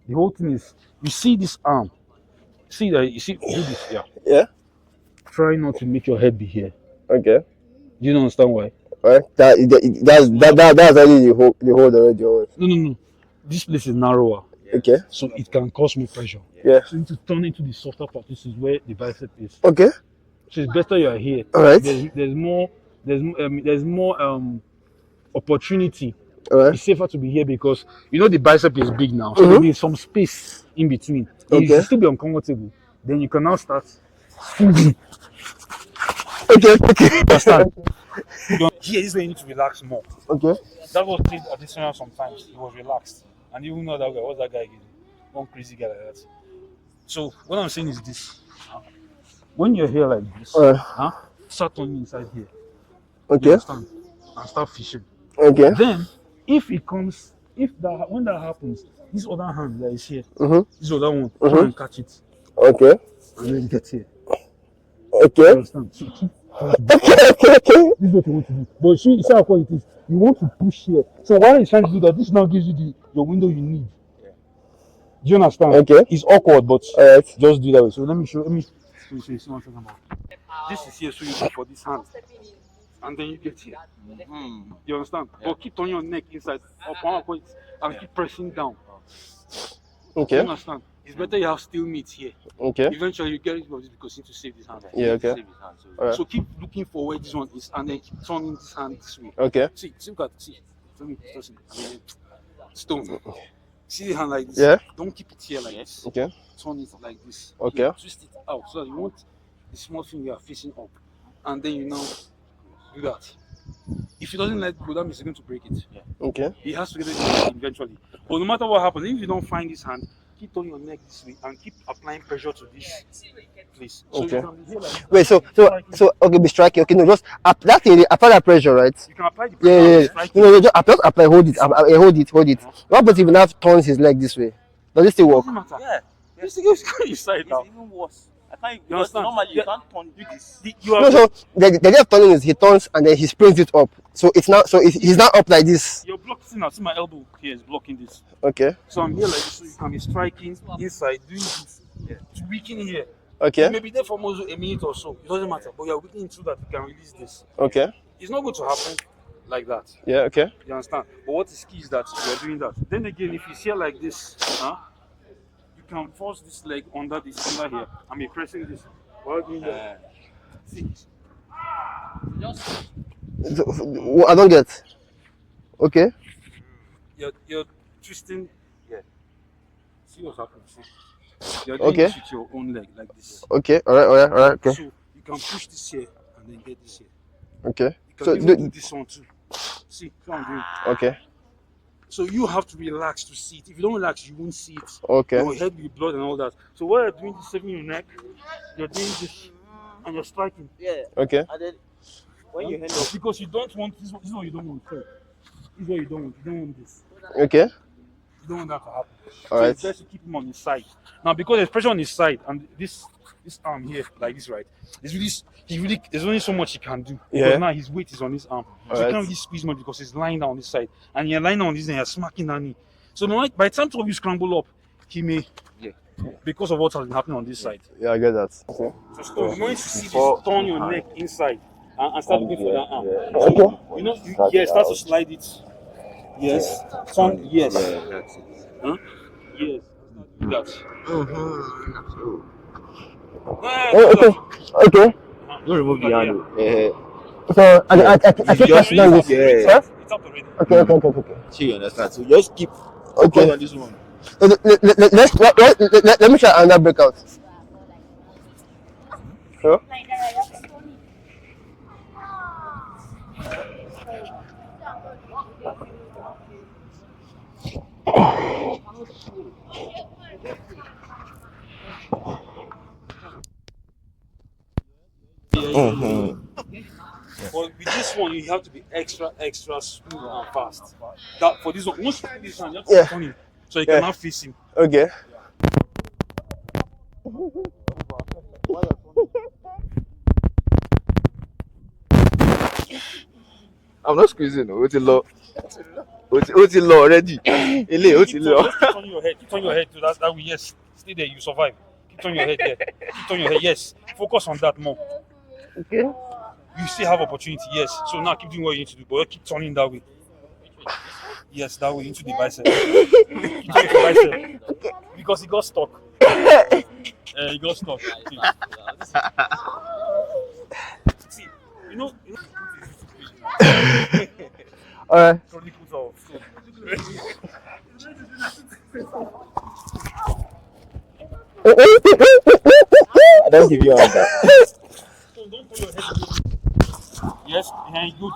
[SPEAKER 3] the whole thing is you see this arm. See that you see do this here.
[SPEAKER 2] Yeah.
[SPEAKER 3] Try not to make your head be here.
[SPEAKER 2] Okay.
[SPEAKER 3] Do you understand why?
[SPEAKER 2] Right. That's only the hold already.
[SPEAKER 3] No. This place is narrower,
[SPEAKER 2] Okay.
[SPEAKER 3] so it can cause more pressure.
[SPEAKER 2] Yeah.
[SPEAKER 3] So you need to turn into the softer part. This is where the bicep is.
[SPEAKER 2] Okay.
[SPEAKER 3] So it's better you are here.
[SPEAKER 2] All right.
[SPEAKER 3] There's more opportunity.
[SPEAKER 2] All right.
[SPEAKER 3] It's safer to be here because you know the bicep is big now, so there needs some space in between. If you
[SPEAKER 2] Okay.
[SPEAKER 3] still be uncomfortable, then you can now start.
[SPEAKER 2] Okay.
[SPEAKER 3] Understand? Here is where you need to relax more.
[SPEAKER 2] Okay.
[SPEAKER 3] That was played additional sometimes. He was relaxed, and you know that guy. What's that guy again? One crazy guy like that. So what I'm saying is this: when you're here like this, start turning inside here. You
[SPEAKER 2] Okay.
[SPEAKER 3] understand? And start fishing.
[SPEAKER 2] Okay.
[SPEAKER 3] Then, when that happens, this other hand that is here, this other one, try and catch it,
[SPEAKER 2] Okay.
[SPEAKER 3] and then get here.
[SPEAKER 2] Okay.
[SPEAKER 3] You understand? So keep.
[SPEAKER 2] Okay.
[SPEAKER 3] This is what you want to do. But see how it is. You want to push here. So while he's trying to do that, this now gives you your window you need. Do you understand?
[SPEAKER 2] Okay.
[SPEAKER 3] It's awkward, but
[SPEAKER 2] Alright.
[SPEAKER 3] just do that way. So let me show you what I'm talking about. This is here, so you go for this hand. And then you get here. You understand? But keep turning your neck inside up one point and keep pressing down. You
[SPEAKER 2] Okay.
[SPEAKER 3] understand? It's better you have steel meat here.
[SPEAKER 2] Okay.
[SPEAKER 3] Eventually you get rid of this because you need to save this hand.
[SPEAKER 2] Yeah. Okay. Alright.
[SPEAKER 3] So keep looking for where this one is and then keep turning this hand this way.
[SPEAKER 2] Okay.
[SPEAKER 3] See, look at see. Tell me, trust me. I mean, stone. See the hand like this.
[SPEAKER 2] Yeah.
[SPEAKER 3] Don't keep it here like this.
[SPEAKER 2] Okay.
[SPEAKER 3] Turn it like this.
[SPEAKER 2] Okay.
[SPEAKER 3] Here, twist it out so that you want the small finger facing up, and then you now do that. If he doesn't let go, that means he's going to break it.
[SPEAKER 2] Okay.
[SPEAKER 3] He has to get it eventually. But no matter what happens, if you don't find this hand, keep turning your neck this way and keep applying pressure to this place. So
[SPEAKER 2] Okay.
[SPEAKER 3] you can be here like this.
[SPEAKER 2] Wait. So okay. Be striking. Okay. No. Just that area. Apply that pressure, right?
[SPEAKER 3] You can apply the pressure.
[SPEAKER 2] Yeah.
[SPEAKER 3] and strike it.
[SPEAKER 2] No. Just apply. Hold it. Hold it. What happens if now turns his leg this way? Does it still work?
[SPEAKER 3] Doesn't matter.
[SPEAKER 5] Yeah,
[SPEAKER 3] You still get your side
[SPEAKER 5] it's
[SPEAKER 3] now.
[SPEAKER 5] even worse. I can't.
[SPEAKER 3] You
[SPEAKER 5] Because
[SPEAKER 3] understand?
[SPEAKER 5] normally you
[SPEAKER 3] Yeah.
[SPEAKER 5] can't turn this.
[SPEAKER 3] You
[SPEAKER 2] No.
[SPEAKER 3] are
[SPEAKER 2] So the idea of turning is he turns and then he springs it up. So it's now. So he's now up like this.
[SPEAKER 3] you're blocking now. See my elbow here is blocking this.
[SPEAKER 2] Okay.
[SPEAKER 3] So I'm here like this, so you can be striking inside, doing this, to weaken here.
[SPEAKER 2] Okay.
[SPEAKER 3] Maybe there for almost a minute or so. It doesn't matter, but you're weakening so that you can release this.
[SPEAKER 2] Okay.
[SPEAKER 3] It's not going to happen like that.
[SPEAKER 2] Yeah. Okay.
[SPEAKER 3] You understand? But what is key is that you're doing that. Then again, if it's here like this, you can force this leg under here, and be pressing this while doing that. See,
[SPEAKER 1] Just
[SPEAKER 2] I don't get. Okay.
[SPEAKER 3] You're twisting. Yeah. See what's happening. See. You're
[SPEAKER 2] Okay.
[SPEAKER 3] doing this with your own leg like this.
[SPEAKER 2] Okay. All right. Okay.
[SPEAKER 3] So you can push this here and then get this here.
[SPEAKER 2] Okay.
[SPEAKER 3] You can
[SPEAKER 2] So
[SPEAKER 3] even do this one too. See what I'm doing.
[SPEAKER 2] okay.
[SPEAKER 3] So you have to relax to see it. If you don't relax, you won't see it.
[SPEAKER 2] Okay.
[SPEAKER 3] Your head will be blood and all that. So while you're doing this, saving your neck, you're doing this and you're striking.
[SPEAKER 1] yeah.
[SPEAKER 2] Okay.
[SPEAKER 1] And then when you hand up,
[SPEAKER 3] Because you don't want this is what you don't want. So, this is what you don't want. You don't want this.
[SPEAKER 2] Okay.
[SPEAKER 3] You don't want that to happen.
[SPEAKER 2] All
[SPEAKER 3] So
[SPEAKER 2] right.
[SPEAKER 3] it's best to keep him on his side. Now because there's pressure on his side and this arm here, like this, right? There's only so much he can do.
[SPEAKER 2] Yeah.
[SPEAKER 3] Because now his weight is on his arm. So
[SPEAKER 2] Alright.
[SPEAKER 3] you can't really squeeze much because he's lying down on this side. And you're lying down on this and you're smacking that knee. So now, by the time two of you scramble up, he may because of what has been happening on this side.
[SPEAKER 2] Yeah, I get that.
[SPEAKER 3] So you want to see this turn your neck inside and start looking for that arm.
[SPEAKER 2] Okay.
[SPEAKER 3] You know, start to slide it. Yes. Turn, yes.
[SPEAKER 4] That's it.
[SPEAKER 3] Huh? Yes. Do that.
[SPEAKER 2] Okay.
[SPEAKER 4] Don't remove the handle.
[SPEAKER 2] So I keep pressing down this.
[SPEAKER 4] Yeah.
[SPEAKER 3] It's up already.
[SPEAKER 2] Okay.
[SPEAKER 4] So you understand. So just keep
[SPEAKER 2] Okay.
[SPEAKER 4] focus on this one.
[SPEAKER 2] Let me try another breakout. Sure.
[SPEAKER 3] But with this one, you have to be extra smooth and fast. That for this one, once you put this hand, you have to
[SPEAKER 2] Yeah.
[SPEAKER 3] turn him so you
[SPEAKER 2] Yeah.
[SPEAKER 3] cannot face him.
[SPEAKER 2] Okay.
[SPEAKER 4] I'm not squeezing. What's the law? What's the law already? Ele, what's the law?
[SPEAKER 3] Just keep turning your head. Keep turning your head to that way. Yes. Stay there. You survive. Keep turning your head there. Keep turning your head. Yes. Focus on that more.
[SPEAKER 2] Okay.
[SPEAKER 3] You still have opportunity. Yes. So now keep doing what you need to do, but keep turning that way. Yes, that way into the bicep. Keep turning the bicep because he got stuck. He got stuck. See, you know.
[SPEAKER 2] All right.
[SPEAKER 3] Chronicles of.
[SPEAKER 4] I don't give you all that.
[SPEAKER 3] So don't put your head. Yes, and good.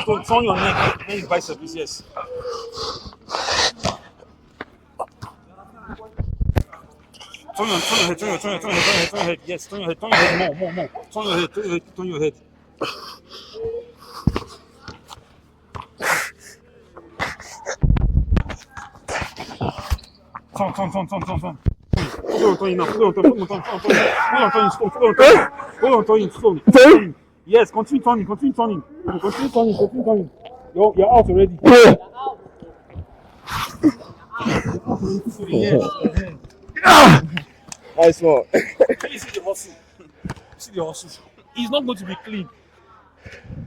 [SPEAKER 3] So turn your neck, then his bicep is yes. Turn your head, yes, turn your head, more. Turn your head. Turn. Turn. Yes, continue turning. You're out already.
[SPEAKER 4] Nice one.
[SPEAKER 3] You see the hustle. He's not going to be clean.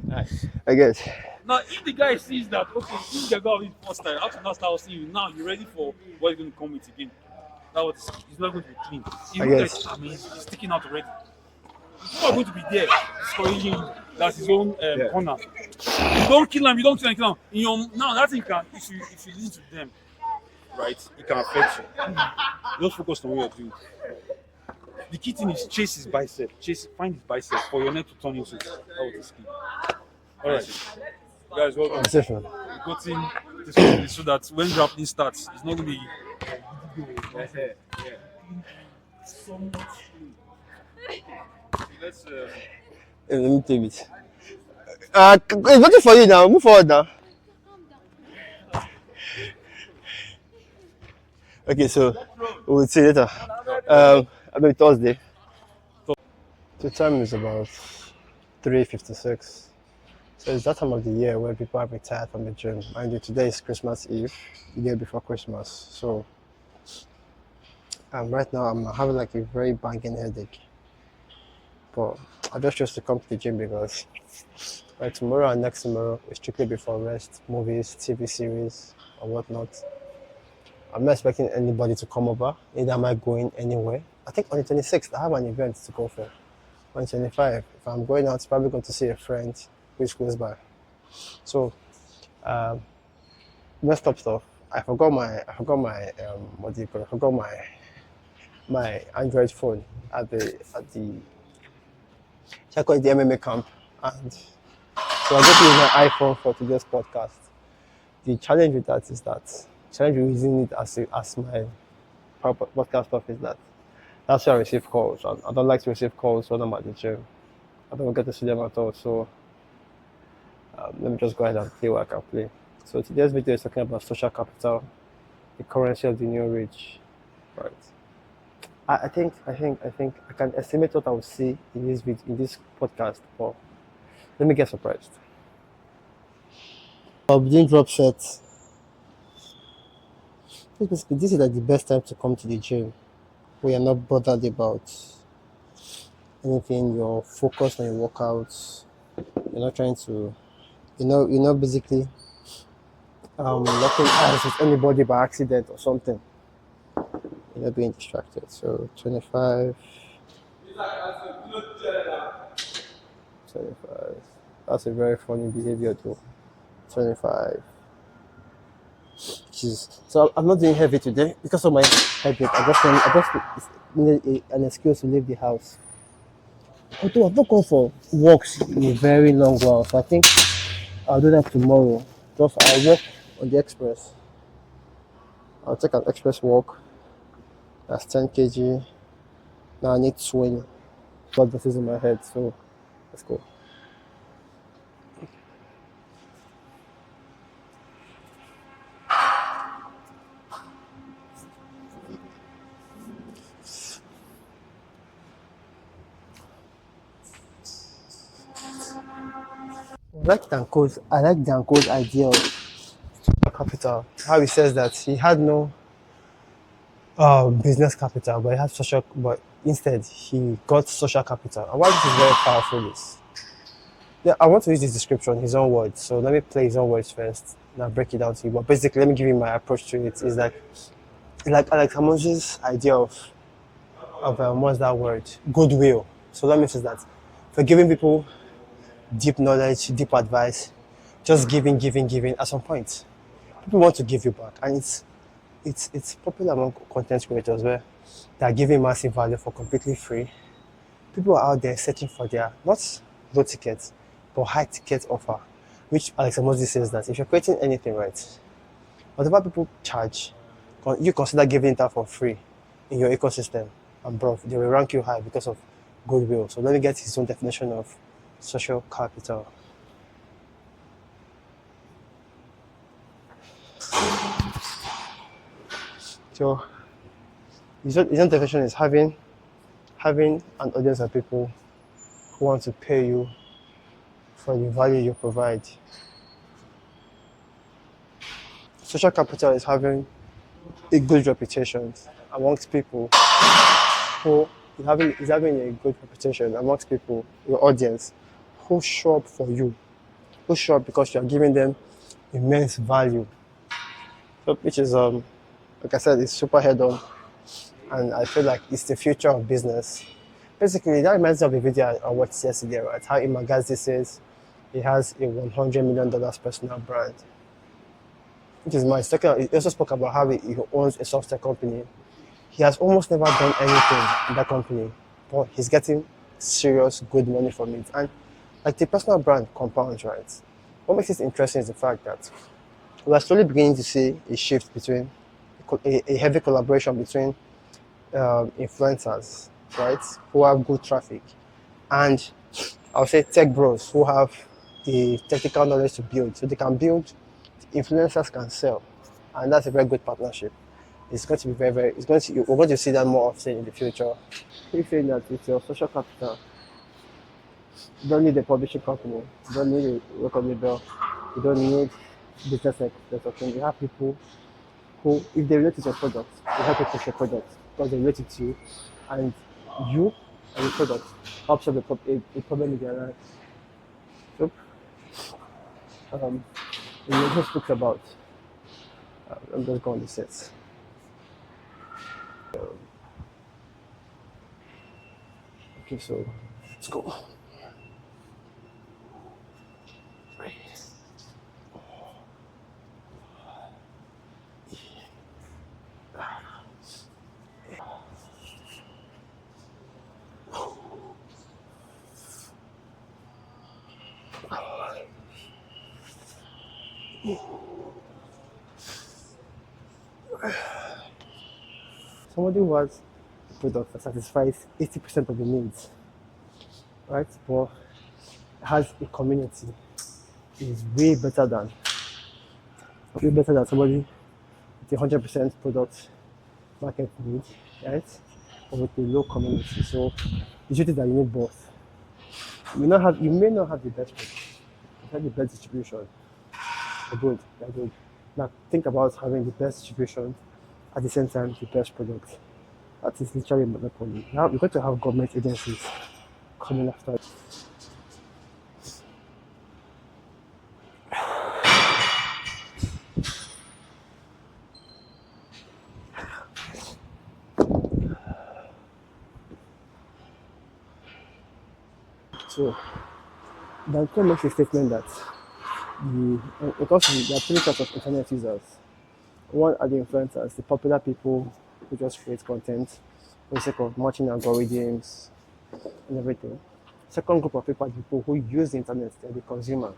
[SPEAKER 4] Nice.
[SPEAKER 2] I guess.
[SPEAKER 3] Now, if the guy sees that, okay, you can go out with first time, after that start seeing you, now you're ready for what he's going to come with again. He's not going to be clean.
[SPEAKER 2] guess.
[SPEAKER 3] He's sticking out already. He's not going to be there, discouraging you. That's his own corner. You don't kill him, now that thing can, if you listen to them, right, it can affect you. Just focus on what you're doing. The key thing is chase his bicep. Find his bicep for your neck to turn into it. That was the skill. Alright. Guys, welcome.
[SPEAKER 2] Session.
[SPEAKER 3] We got in this so that when grappling starts, it's not going to be. So much. Let's.
[SPEAKER 2] Let me take it. It's waiting for you now. Move forward now. Okay, so we'll see you later. I mean Thursday. The time is about 3:56. So it's that time of the year where people have retired from the gym. Mind you, today is Christmas Eve, the day before Christmas. So right now I'm having like a very banging headache. But I just chose to come to the gym because tomorrow and next tomorrow is strictly before rest, movies, TV series, or whatnot. I'm not expecting anybody to come over, neither am I going anywhere. I think on the 26th, I have an event to go for. On the 25th, if I'm going out, probably going to see a friend who is close by. So, messed up stuff. I forgot my what do you call it? I forgot my Android phone at the I call it the MMA camp, and so I'm just using my iPhone for today's podcast. The challenge with that is that challenge with using it as my podcast stuff is that that's where I receive calls. And I don't like to receive calls when I'm at the gym. I don't get to see them at all. So let me just go ahead and play what I can play. So today's video is talking about social capital, the currency of the new rich. Right. I think I can estimate what I will see in this video, in this podcast, but let me get surprised. Didn't drop shirts. Basically, this is like the best time to come to the gym. We are not bothered about anything. You're focused on your workouts. You're not trying to, you're not basically locking eyes with anybody by accident or something. You're not being distracted. So 25. That's a very funny behavior too. 25. So I'm not doing heavy today because of my headache. I just needed an excuse to leave the house. Although I've not gone for walks in a very long while, so I think I'll do that tomorrow. Just I'll walk on the express. I'll take an express walk. That's 10 kg. Now I need 20. But this is in my head, so let's go. I like Danko's idea of social capital. How he says that he had no business capital, but he had social. But instead, he got social capital. And why this is very powerful is, yeah, I want to use this description, his own words. So let me play his own words first, and I'll break it down to you. But basically, let me give you my approach to it. Is like Alex Hamon's idea of what's that word? Goodwill. So that means is that for giving people deep knowledge, deep advice, just giving. At some point, people want to give you back, and it's popular among content creators where they are giving massive value for completely free. People are out there searching for their not low tickets, but high ticket offer, which Alex Amosi says that if you're creating anything right, whatever people charge, you consider giving it out for free in your ecosystem, and bro, they will rank you high because of goodwill. So let me get his own definition of social capital. So his own definition is having an audience of people who want to pay you for the value you provide. Social capital is having a good reputation amongst people who is having a good reputation amongst people, your audience, who show up for you, who show up because you are giving them immense value. So, which is like I said, it's super head-on, and I feel like it's the future of business. Basically, that reminds me of a video I watched yesterday, right? How Imagazi says he has a $100 million personal brand, which is my second. He also spoke about how he owns a software company. He has almost never done anything in that company, but he's getting serious good money from it. And like the personal brand compounds, right? What makes it interesting is the fact that we're slowly beginning to see a shift between a heavy collaboration between influencers, right, who have good traffic, and I'll say tech bros who have the technical knowledge to build. So they can build, the influencers can sell, and that's a very good partnership. It's going to be very, we're going to see that more often in the future. Keep saying that it's your social capital. You don't need a publishing company. You don't need a record label. You don't need business consulting. You have people who, if they relate to your product, they help you push your product because they relate it to you, and you and your product help solve a problem in their life. So, we just spoke about. I'm just going to set. Okay, so let's go. Somebody who has a product that satisfies 80% of the needs, right? But has a community is way better than somebody with a 100% product market need, right? Or with a low community. So the truth is that you need both. You may not have the best product, you have the best distribution. You're good. Now think about having the best distribution at the same time the best product. That is literally a monopoly. Now we're going to have government agencies coming after it. So Danko makes a statement that because there are three types of internet users. One are the influencers, the popular people who just create content for the sake of matching algorithms and everything. Second group of people are the people who use the internet, they're the consumers.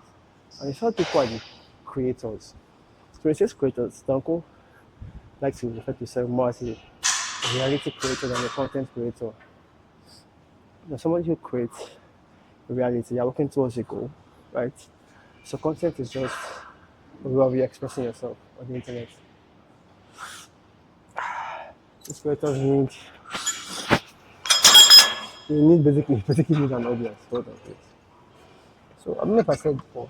[SPEAKER 2] And the third people are the creators. So when it says creators, Danko likes to refer to himself more as a reality creator than a content creator. Now, somebody who creates reality, you're working towards a goal, right? So content is just a way of you expressing yourself on the internet. These creators need basically need an audience for them. So I don't know if I said before.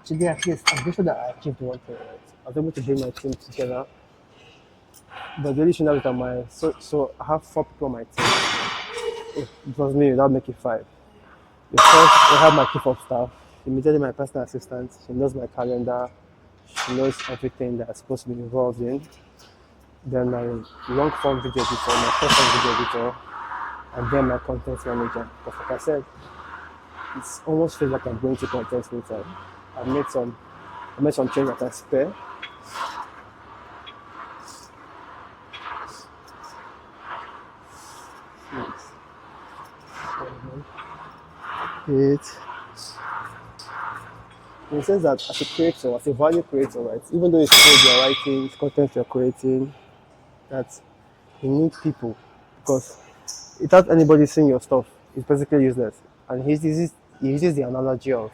[SPEAKER 2] Today at least I'm grateful that I achieved one thing, right? I was able to bring my team together. But the only issue now is that so I have 4 people on my team. If it was me, that would make it 5. The first, I have my chief of staff. Immediately my personal assistant. She knows my calendar. She knows everything that I'm supposed to be involved in. Then my long form video editor, my short form video editor, and then my content manager. But like I said, it's almost feels like I'm going to content later. I made some changes that I spare. It in the sense that as a creator, as a value creator, right? Even though it's code you're writing, it's content you're creating, that you need people because without anybody seeing your stuff, it's basically useless. And he uses the analogy of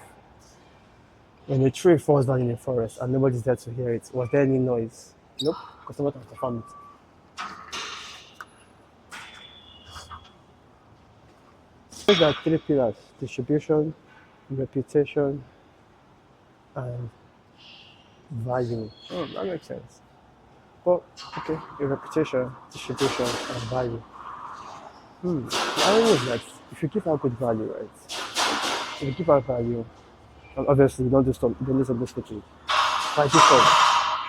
[SPEAKER 2] when a tree falls down in a forest and nobody's there to hear it. Was there any noise? Nope, because nobody can perform it. There are 3 pillars: distribution, reputation, and value. Oh, that makes sense. But okay, your reputation, distribution, and value. The irony is that if you give out good value, right? If you give out value, and obviously you don't do something stupid. By default,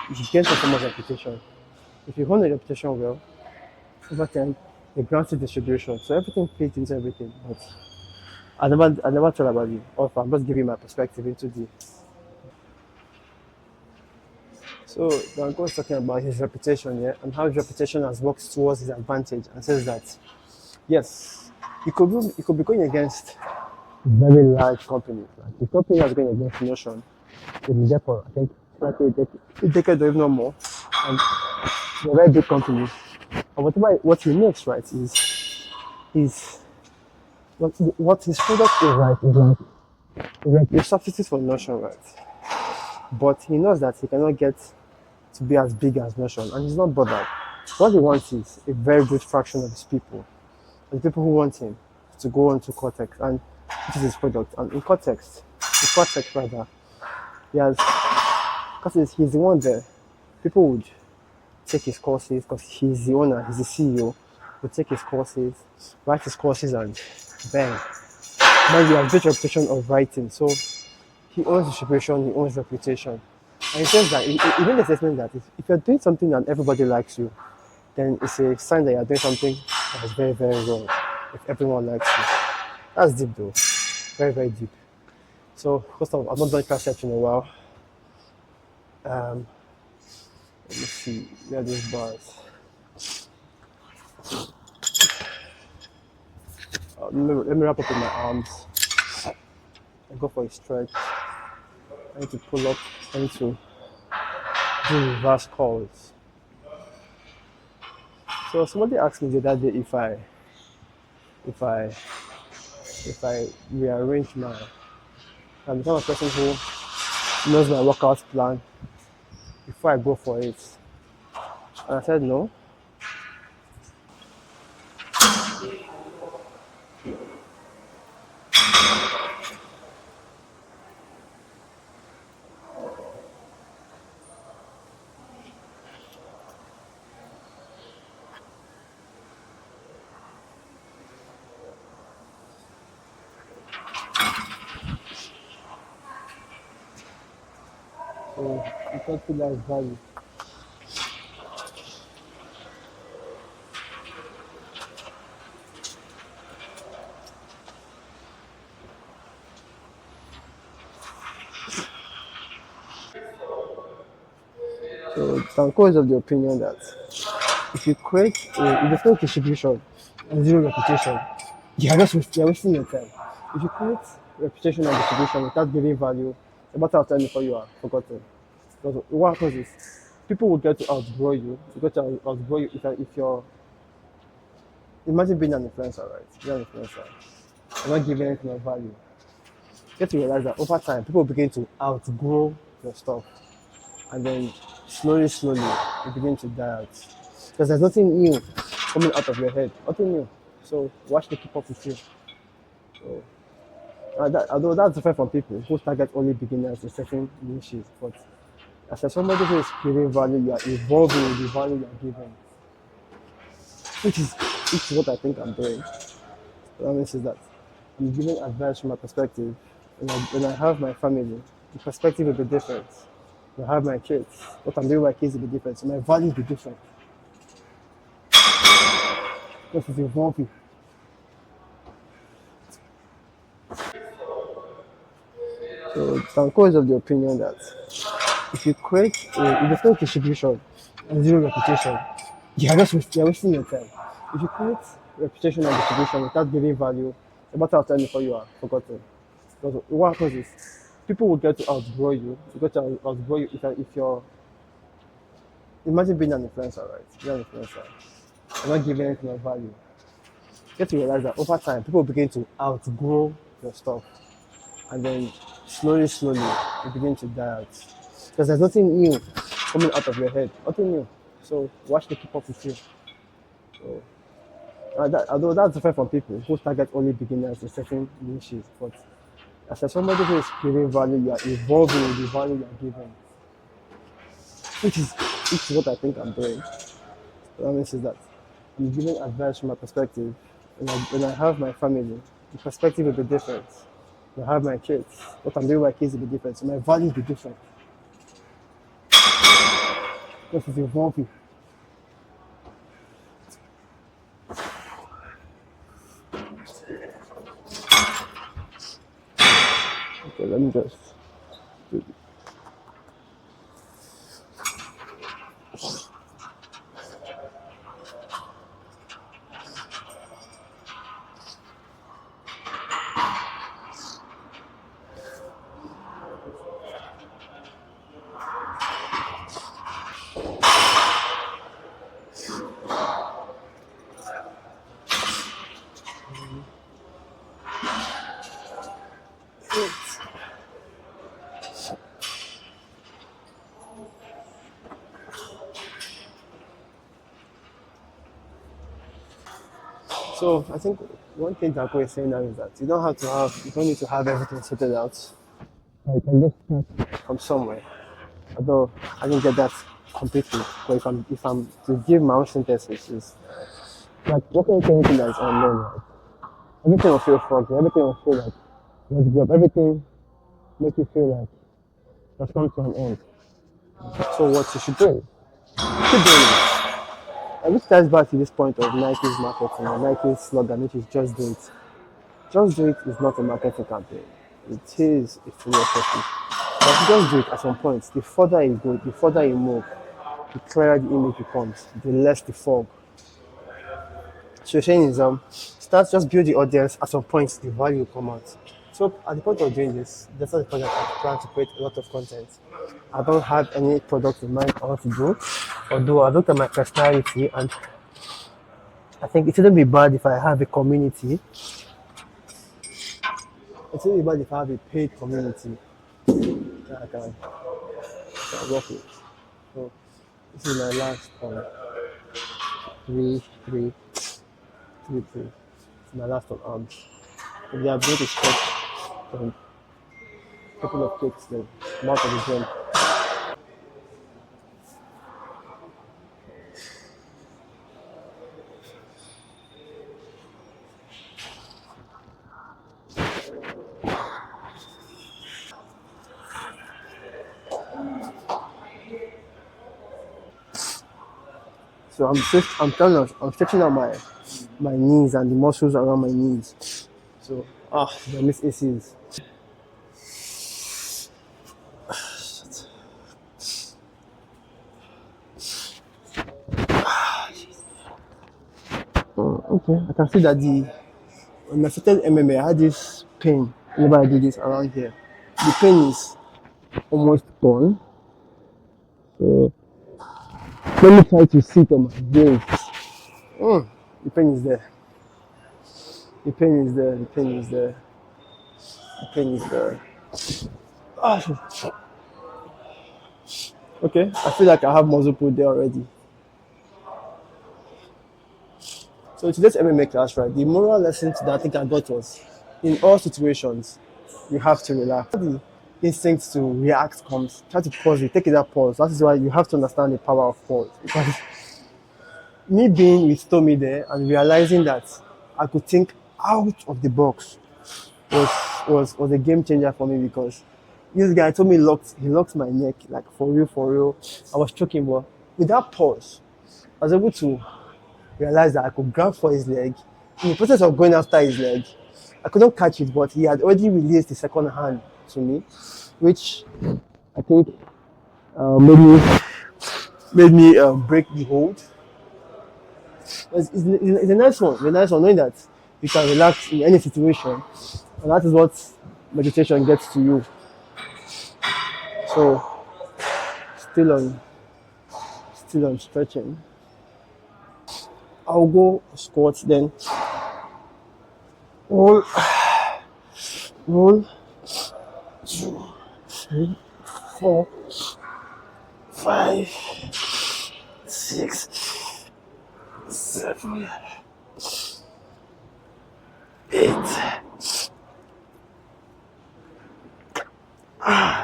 [SPEAKER 2] you should gain some form of reputation. If you hold a reputation well, over time, it grants you distribution. So everything fits into everything. But I never tell about you. Or I'm just giving my perspective into the. So Danko is talking about his reputation, yeah, and how his reputation has worked towards his advantage, and says that yes, you could be going against very large companies. Like the company that's going against Notion, they've been there for I think a decade or even more, and they're very big companies. And what he makes right is what his product is right is like a substitute for Notion, right? But he knows that he cannot get to be as big as Notion, and he's not bothered. What he wants is a very good fraction of his people, and the people who want him to go on to Cortex. And which is his product, and in context rather, he has, because he's the one there, people would take his courses because he's the owner, he's the CEO, would take his courses, write his courses, and bang. Now he has great reputation of writing, so he owns distribution, he owns reputation. And he says that, he made the statement that if you're doing something and everybody likes you, then it's a sign that you're doing something that is very, very wrong if everyone likes you. That's deep though, very, very deep. So, first of all, I've not done class search in a while. Let me see, where are these bars? Let me wrap up with my arms. I go for a stretch. I need to pull up. I need to do reverse calls. So somebody asked me the other day if I rearrange my. I'm the kind of person who knows my workout plan before I go for it. And I said no. So I thought that is value. So Tanko is of the opinion that if you if there's distribution and zero reputation, you're wasting your time. If you create reputation and distribution without giving value, about half time before you are forgotten. Because what happens is people will get to outgrow you. You get to outgrow you if you're imagine being an influencer, right? You're an influencer. You're not giving anything of value. You get to realize that over time people begin to outgrow your stuff. And then slowly, you begin to die out. Because there's nothing new coming out of your head. Nothing new. So watch to keep up with you. So although that's different from people who target only beginners in certain niches, but as somebody who is giving value, you are evolving with the value you are giving, which is what I think I'm doing. So that means is that I'm giving advice from my perspective. When I have my family, the perspective will be different. When I have my kids, what I'm doing with my kids will be different. So my value will be different. Because it's evolving. So Tanko is of the opinion that if there's no distribution and zero reputation, you're wasting your time. If you create reputation and distribution without giving value, about half time before you are forgotten. Because what happens is people will get to outgrow you. You get to outgrow you if you're imagine being an influencer, right? You're an influencer. You're not giving anything of value. You get to realize that over time people begin to outgrow your stuff. And then slowly, you begin to die out. Because there's nothing new coming out of your head. Nothing new. So watch to keep up with you. So although that's different from people who target only beginners in certain niches, but as somebody who is giving value, you are evolving with the value you are giving, which is what I think I'm doing. So that means is that I'm giving advice from my perspective. When I have my family, the perspective will be different. When I have my kids, what I'm doing with my kids will be different. So my value will be different. Because it's evolving. Okay, let me just do this. So I think one thing that is saying now is that you don't need to have everything sorted out. You can just start from somewhere. Although I didn't get that completely. But if I'm to give my own synthesis, is like working with anything that is unknown, right? Everything will feel foggy. Everything will feel like let's give up. Everything makes you feel like that's come to an end. So what you should do? Keep doing it. And this ties back to this point of Nike's marketing or Nike's slogan, which is just do it. Just do it is not a marketing campaign. It is a philosophy. But if you just do it at some point, the further you go, the further you move, the clearer the image becomes, the less the fog. So you're saying is start just build the audience at some point the value will come out. So at the point of doing this, that's not the point that I plan to create a lot of content. I don't have any product in mind I want to do. Although I looked at my personality and I think it wouldn't be bad if I have a community. It wouldn't be bad if I have a paid community that I can work with. So this is my last one. 3, 3, 3, 3. It's my last one arms. If they are going to stretch a couple of kicks, then I'm out of the gym. So I'm stretching out my knees and the muscles around my knees. So I miss ACs. Okay, I can see that when I started MMA, I had this pain whenever I do this around here. The pain is almost gone. So let me try to sit on my veins. The pain is there. The pain is there. The pain is there. The pain is there. Okay, I feel like I have muscle pull there already. So today's MMA class, right? The moral lesson that I think I got was, in all situations, you have to relax. The instinct to react comes, try to pause it, take it that pause. That is why you have to understand the power of pause. Because me being with Tommy there and realizing that I could think out of the box was a game changer for me, because this guy told me he locked my neck, like for real. I was choking, but with that pause, I was able to realize that I could grab for his leg. In the process of going after his leg, I couldn't catch it, but he had already released the second hand to me, which I think made me break the hold. It's a nice one, knowing that you can relax in any situation, and that is what meditation gets to you. So, still on stretching. I'll go squats, then roll, 2, 3, 4, 5, 6, 7, 8.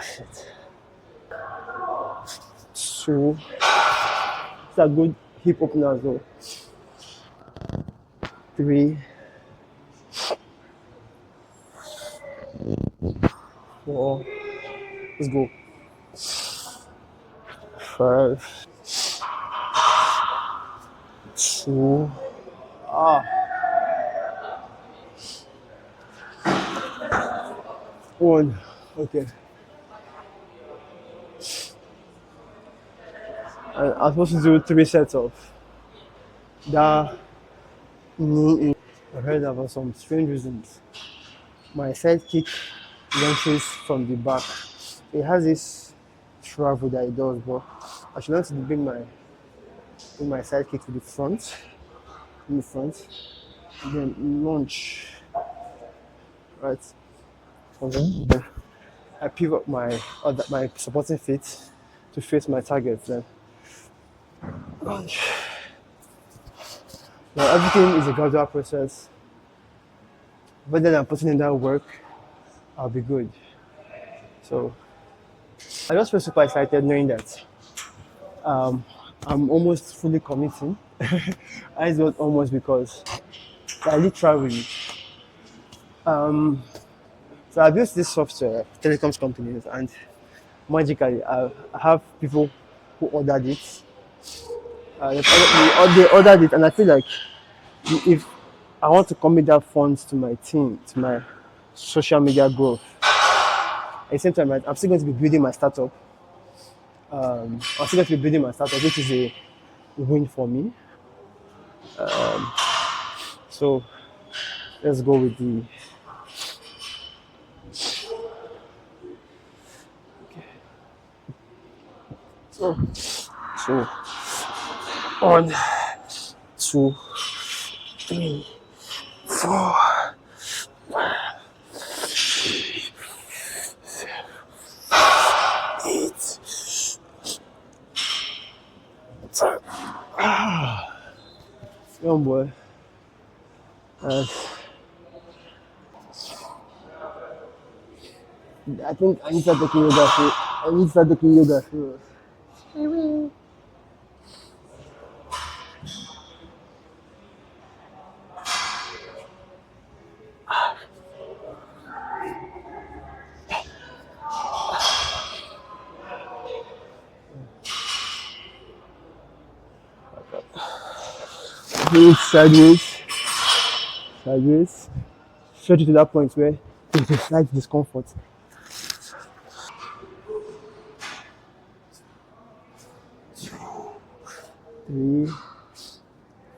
[SPEAKER 2] Shit. 2. It's a good hip opener as well. 3, 4. Let's go. 5, 2. 1. Okay. And I'm supposed to do 3 sets of that. I heard that for some strange reasons. My side kick launches from the back. It has this travel that it does, but I should learn to bring my side kick to the front, and then launch. Right. Then I pivot my supporting feet to face my target. Then launch. But everything is a gradual process. Whether I'm putting in that work, I'll be good. So I just feel super excited knowing that um, I'm almost fully committing. I use almost because I literally so I've used this software, telecoms companies, and magically I have people who ordered it. They ordered it, and I feel like if I want to commit that funds to my team, to my social media growth, at the same time, right, I'm still going to be building my startup. I'm still going to be building my startup, which is a win for me. So let's go with the. So 1, 2, 3, 4, 8. Young boy. I think I need to start taking yoga. I need to start taking yoga. Do it sideways, stretch it to that point where there's a slight discomfort. 3,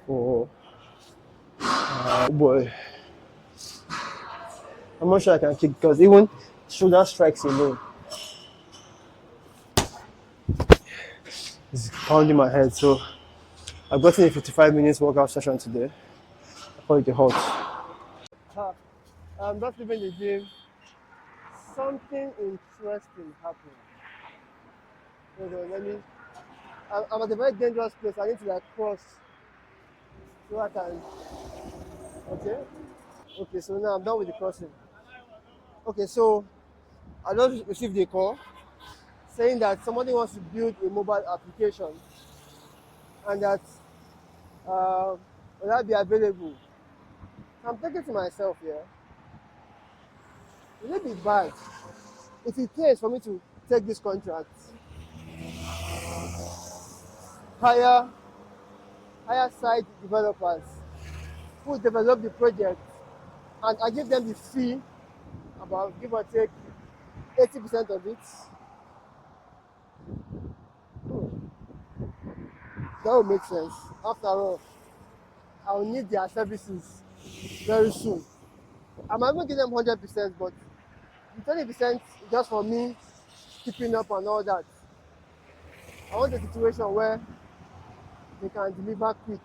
[SPEAKER 2] 4. Oh boy. I'm not sure I can kick because even shoulder strikes alone is pounding my head. So I've gotten a 55 minutes workout session today. I call it a halt. I'm just leaving the gym. Something interesting happened. Hold on, let me. I'm at a very dangerous place. I need to like cross so I can. Okay. Okay, so now I'm done with the crossing. Okay, so I just received a call saying that somebody wants to build a mobile application and that will that be available? I'm thinking to myself here, will it be bad if it pays for me to take this contract, hire site developers who develop the project, and I give them the fee, about give or take 80% of it? That would make sense. After all, I'll need their services very soon. I might even give them 100%, but the 20% is just for me keeping up and all that. I want a situation where they can deliver quick.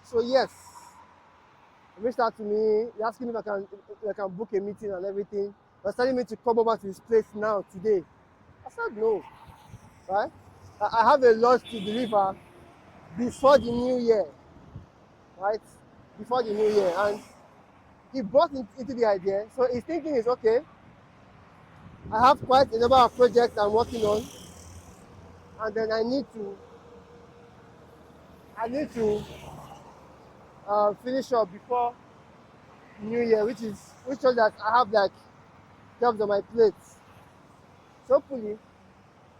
[SPEAKER 2] So yes, they reached out to me, they asking me if I can book a meeting and everything. They're telling me to come over to his place now, today. I said no, right? I have a lot to deliver before the new year, right? Before the new year. And he brought into the idea. So his thinking is, okay, I have quite a number of projects I'm working on, and then I need to finish up before New Year, which shows that I have like jobs on my plate. So hopefully,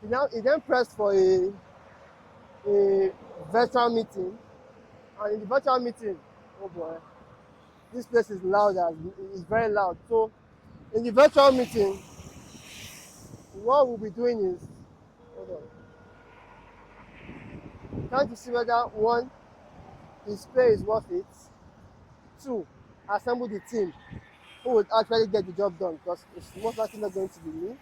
[SPEAKER 2] he then pressed for a virtual meeting, and in the virtual meeting, oh boy, this place is loud, it's very loud. So in the virtual meeting, what we'll be doing is, hold on, trying to see whether one, his pay is worth it. 2, assemble the team who would actually get the job done, because it's most likely not going to be me.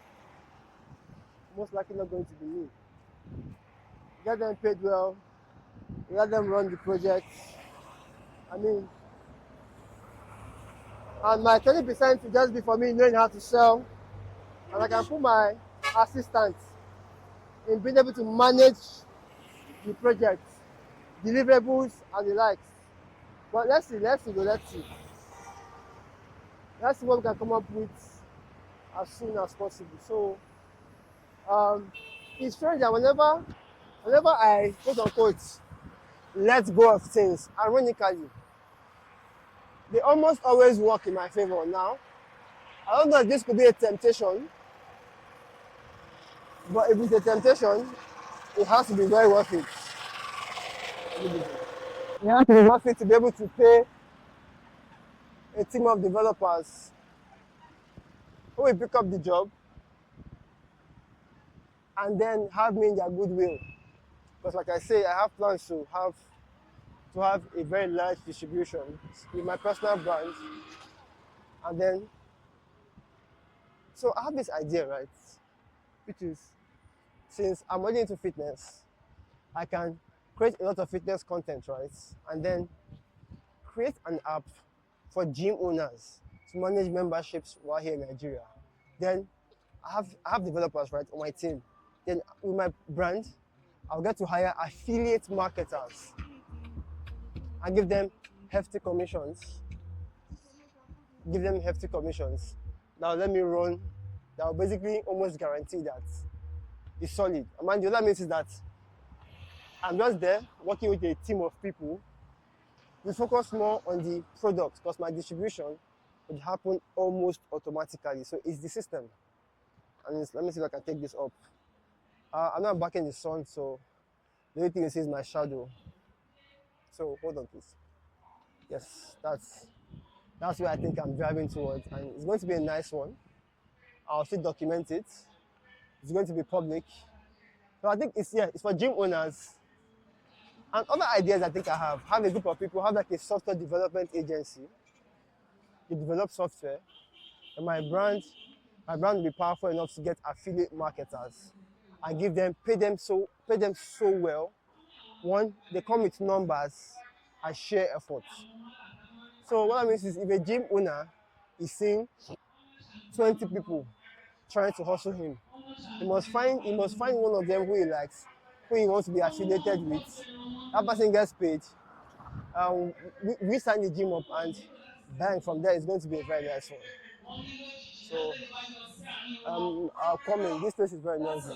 [SPEAKER 2] Get them paid well, let them run the project. I mean, and my 20% will just be for me knowing how to sell, and I can put my assistant in being able to manage the project deliverables and the likes. But let's see. Let's see what we can come up with as soon as possible. So it's strange that whenever I quote unquote let go of things, ironically, they almost always work in my favor. Now, I don't know if this could be a temptation, but if it's a temptation, it has to be very worth it. It has to be worth it to be able to pay a team of developers who will pick up the job and then have me in their goodwill. Because like I say, I have plans to have a very large distribution with my personal brand. And then, so I have this idea, right? Which is, since I'm already into fitness, I can create a lot of fitness content, right? And then create an app for gym owners to manage memberships while here in Nigeria. Then I have developers, right, on my team. Then with my brand, I'll get to hire affiliate marketers and give them hefty commissions. Now let me run. That will basically almost guarantee that it's solid. And mind you, that means is that I'm just there working with a team of people. We focus more on the product because my distribution would happen almost automatically. So it's the system. And let me see if I can take this up. I'm not back in the sun, so the only thing you see is my shadow. So hold on, please. Yes, that's where I think I'm driving towards, and it's going to be a nice one. I'll still document it. It's going to be public. So I think it's for gym owners. And other ideas I think I have a group of people, have like a software development agency. They develop software. And my brand will be powerful enough to get affiliate marketers and pay them so well. One, they come with numbers and share efforts. So what that means is if a gym owner is seeing 20 people trying to hustle him, he must find one of them who he likes, who he wants to be affiliated with. That person gets paid. We sign the gym up, and bang, from there it's going to be a very nice one. So I'll come in. This place is very noisy.